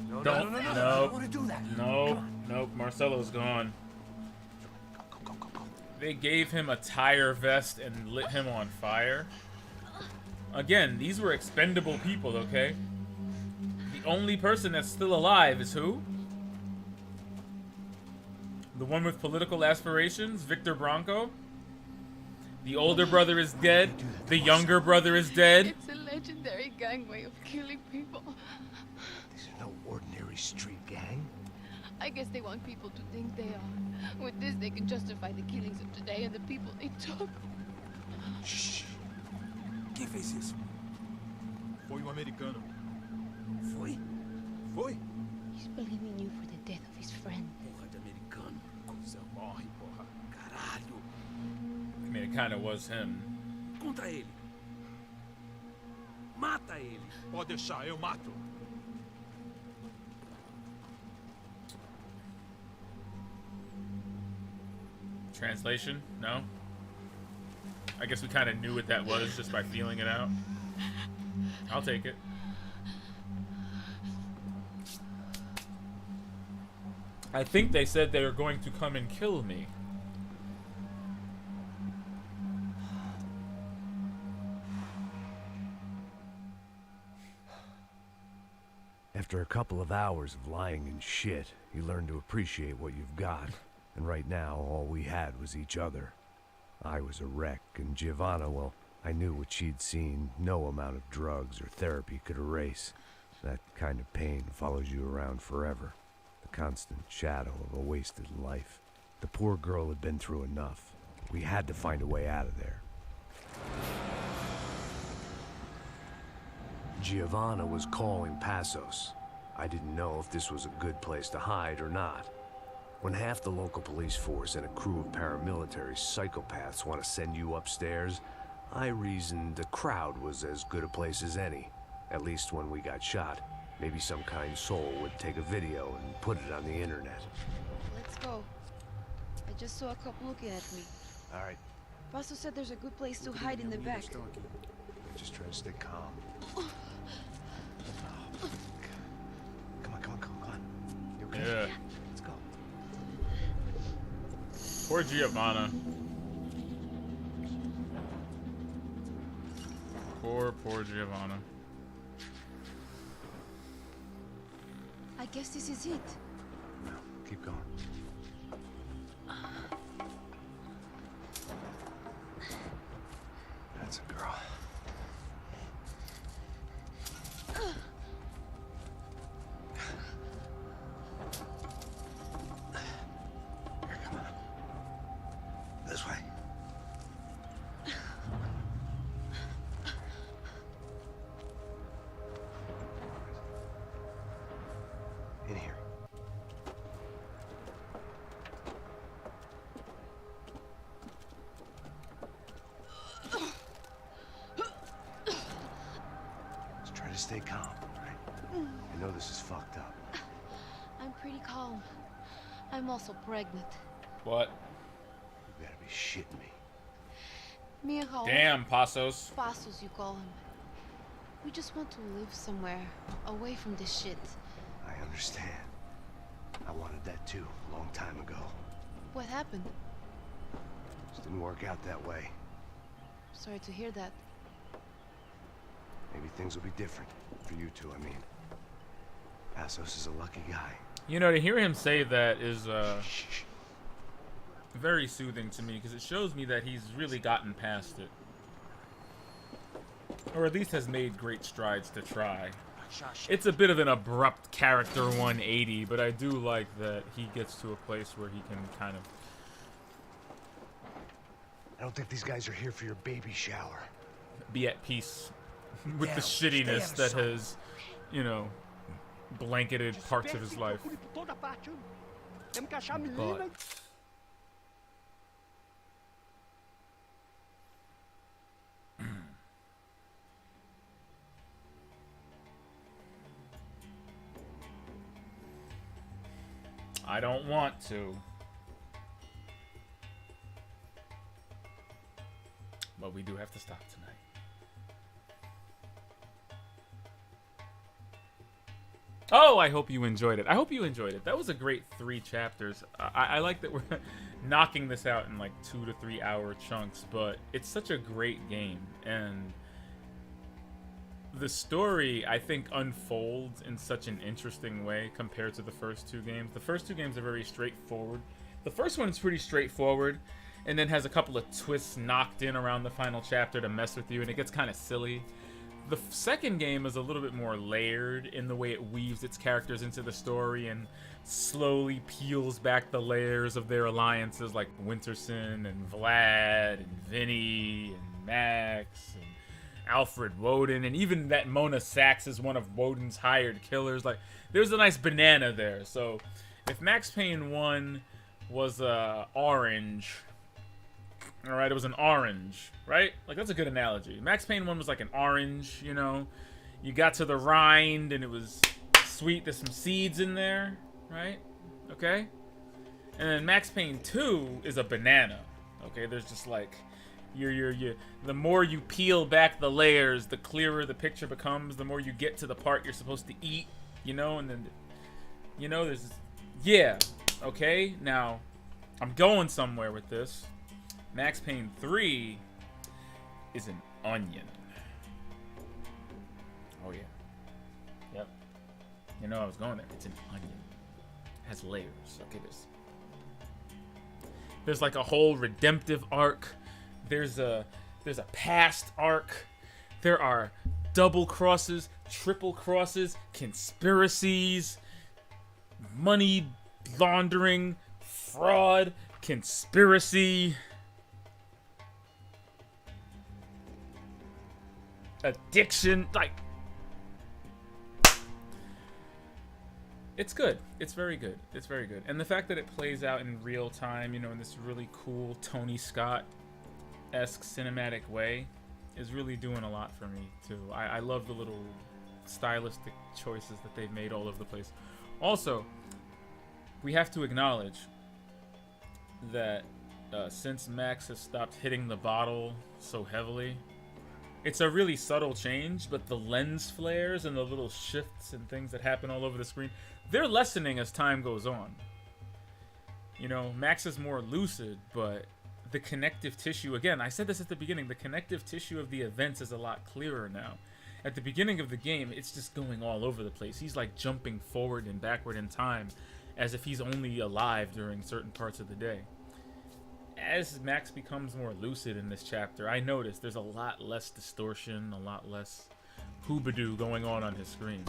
No, Don't. no, No. I don't want to do that. No. Nope. Marcelo's gone. They gave him a tire vest and lit him on fire. Again, these were expendable people, okay? The only person that's still alive is who? The one with political aspirations, Victor Bronco? The older brother is dead. The younger brother is dead. It's a legendary gangway of killing people. These are no ordinary street gang. I guess they want people to think they are. With this, they can justify the killings of today and the people they took. Shh. Quem fez isso? Foi americano. Foi? Foi? He's blaming you for the death of his friend. Porra de americano. Coisa morre, porra. Caralho. I mean, it kind of was him. Contra ele. Mata ele. Pode deixar, eu mato. Translation? No? I guess we kind of knew what that was just by feeling it out. I'll take it. I think they said they were going to come and kill me. After a couple of hours of lying in shit, you learn to appreciate what you've got. And right now, all we had was each other. I was a wreck, and Giovanna, well, I knew what she'd seen no amount of drugs or therapy could erase. That kind of pain follows you around forever. The constant shadow of a wasted life. The poor girl had been through enough. We had to find a way out of there. Giovanna was calling Passos. I didn't know if this was a good place to hide or not. When half the local police force and a crew of paramilitary psychopaths want to send you upstairs, I reasoned the crowd was as good a place as any. At least when we got shot. Maybe some kind soul would take a video and put it on the internet. Let's go. I just saw a cop looking at me. All right, Paso said there's a good place to hide in the back. just try to stay calm. Come on. You okay? Yeah. Let's go. Poor Giovanna. Poor Giovanna. I guess this is it. No, keep going. That's a girl. Here, come on. This way. In here. Just try to stay calm, right? I know this is fucked up. I'm pretty calm. I'm also pregnant. What? You better be shitting me. Me and Raul. Damn, Passos. Passos, you call him. We just want to live somewhere, away from this shit. I understand. I wanted that too, a long time ago. What happened? Just didn't work out that way. Sorry to hear that. Maybe things will be different. For you two, I mean. Passos is a lucky guy. You know, to hear him say that is very soothing to me, because it shows me that he's really gotten past it. Or at least has made great strides to try. It's a bit of an abrupt character 180, but I do like that he gets to a place where he can kind of... I don't think these guys are here for your baby shower. Be at peace with the shittiness that has, you know, blanketed parts of his life. But... I don't want to. But we do have to stop tonight. Oh, I hope you enjoyed it. I hope you enjoyed it. That was a great 3 chapters. I like that we're knocking this out in like 2 to 3 hour chunks, but it's such a great game. And the story, I think, unfolds in such an interesting way compared to the first 2 games. The first 2 games are very straightforward. The first one is pretty straightforward, and then has a couple of twists knocked in around the final chapter to mess with you, and it gets kind of silly. The second game is a little bit more layered in the way it weaves its characters into the story and slowly peels back the layers of their alliances, like Winterson and Vlad and Vinny and Max and Alfred Woden, and even that Mona Sachs is one of Woden's hired killers. Like, there's a nice banana there. So if Max Payne 1 was orange, all right, it was an orange, right? Like, that's a good analogy. Max Payne 1 was like an orange, you know? You got to the rind and it was sweet. There's some seeds in there, right? Okay? And then Max Payne 2 is a banana, okay? There's just like, the more you peel back the layers, the clearer the picture becomes, the more you get to the part you're supposed to eat, you know? And then, you know, there's, yeah, okay? Now, I'm going somewhere with this. Max Payne 3 is an onion. Oh, yeah. Yep. You know I was going there. It's an onion. It has layers. Okay, there's like a whole redemptive arc. There's a past arc. There are double crosses, triple crosses, conspiracies, money laundering, fraud, conspiracy, addiction. Like, it's good. It's very good. It's very good. And the fact that it plays out in real time, you know, in this really cool Tony Scott-esque cinematic way is really doing a lot for me, too. I love the little stylistic choices that they've made all over the place. Also, we have to acknowledge that since Max has stopped hitting the bottle so heavily, it's a really subtle change, but the lens flares and the little shifts and things that happen all over the screen, they're lessening as time goes on. You know, Max is more lucid, but the connective tissue, again, I said this at the beginning, the connective tissue of the events is a lot clearer now. At the beginning of the game, it's just going all over the place. He's like jumping forward and backward in time as if he's only alive during certain parts of the day. As Max becomes more lucid in this chapter, I noticed there's a lot less distortion, a lot less hoobadoo going on his screen.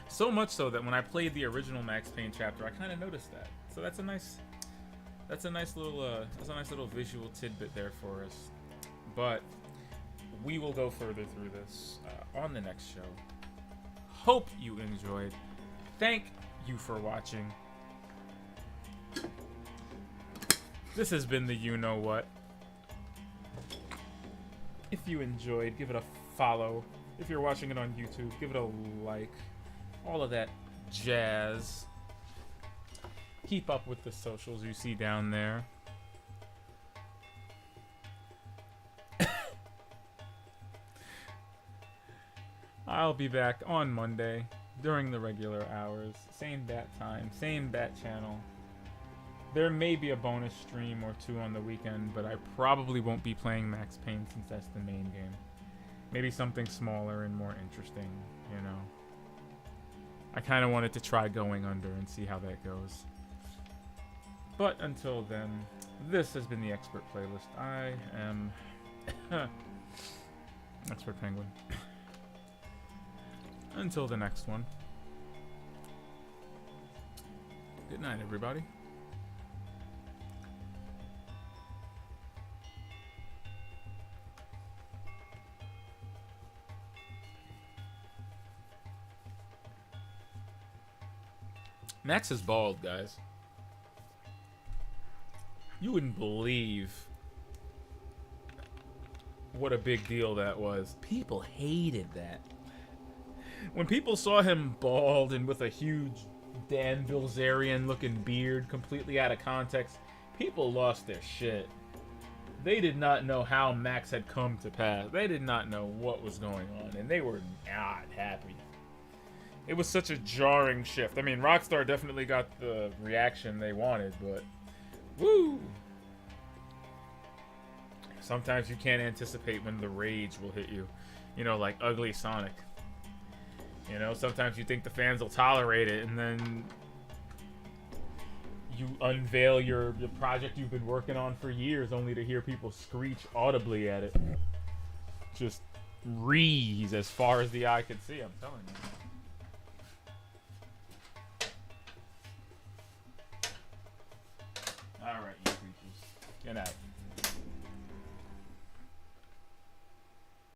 So much so that when I played the original Max Payne chapter, I kind of noticed that. So that's a nice little visual tidbit there for us. But we will go further through this on the next show. Hope you enjoyed. Thank you for watching. This has been the You Know What. If you enjoyed, give it a follow. If you're watching it on YouTube, give it a like. All of that jazz. Keep up with the socials you see down there. I'll be back on Monday during the regular hours. Same bat time, same bat channel. There may be a bonus stream or two on the weekend, but I probably won't be playing Max Payne since that's the main game. Maybe something smaller and more interesting, you know. I kind of wanted to try Going Under and see how that goes. But until then, this has been the Expert Playlist. I am Expert Penguin. Until the next one. Good night, everybody. Max is bald, guys. You wouldn't believe what a big deal that was. People hated that. When people saw him bald and with a huge Dan Bilzerian looking beard completely out of context, people lost their shit. They did not know how Max had come to pass. They did not know what was going on, and they were not happy. It was such a jarring shift. I mean, Rockstar definitely got the reaction they wanted, but woo! Sometimes you can't anticipate when the rage will hit you. You know, like Ugly Sonic. You know, sometimes you think the fans will tolerate it, and then you unveil your project you've been working on for years only to hear people screech audibly at it. Just Rees as far as the eye could see, I'm telling you. Alright, you creatures. Get out.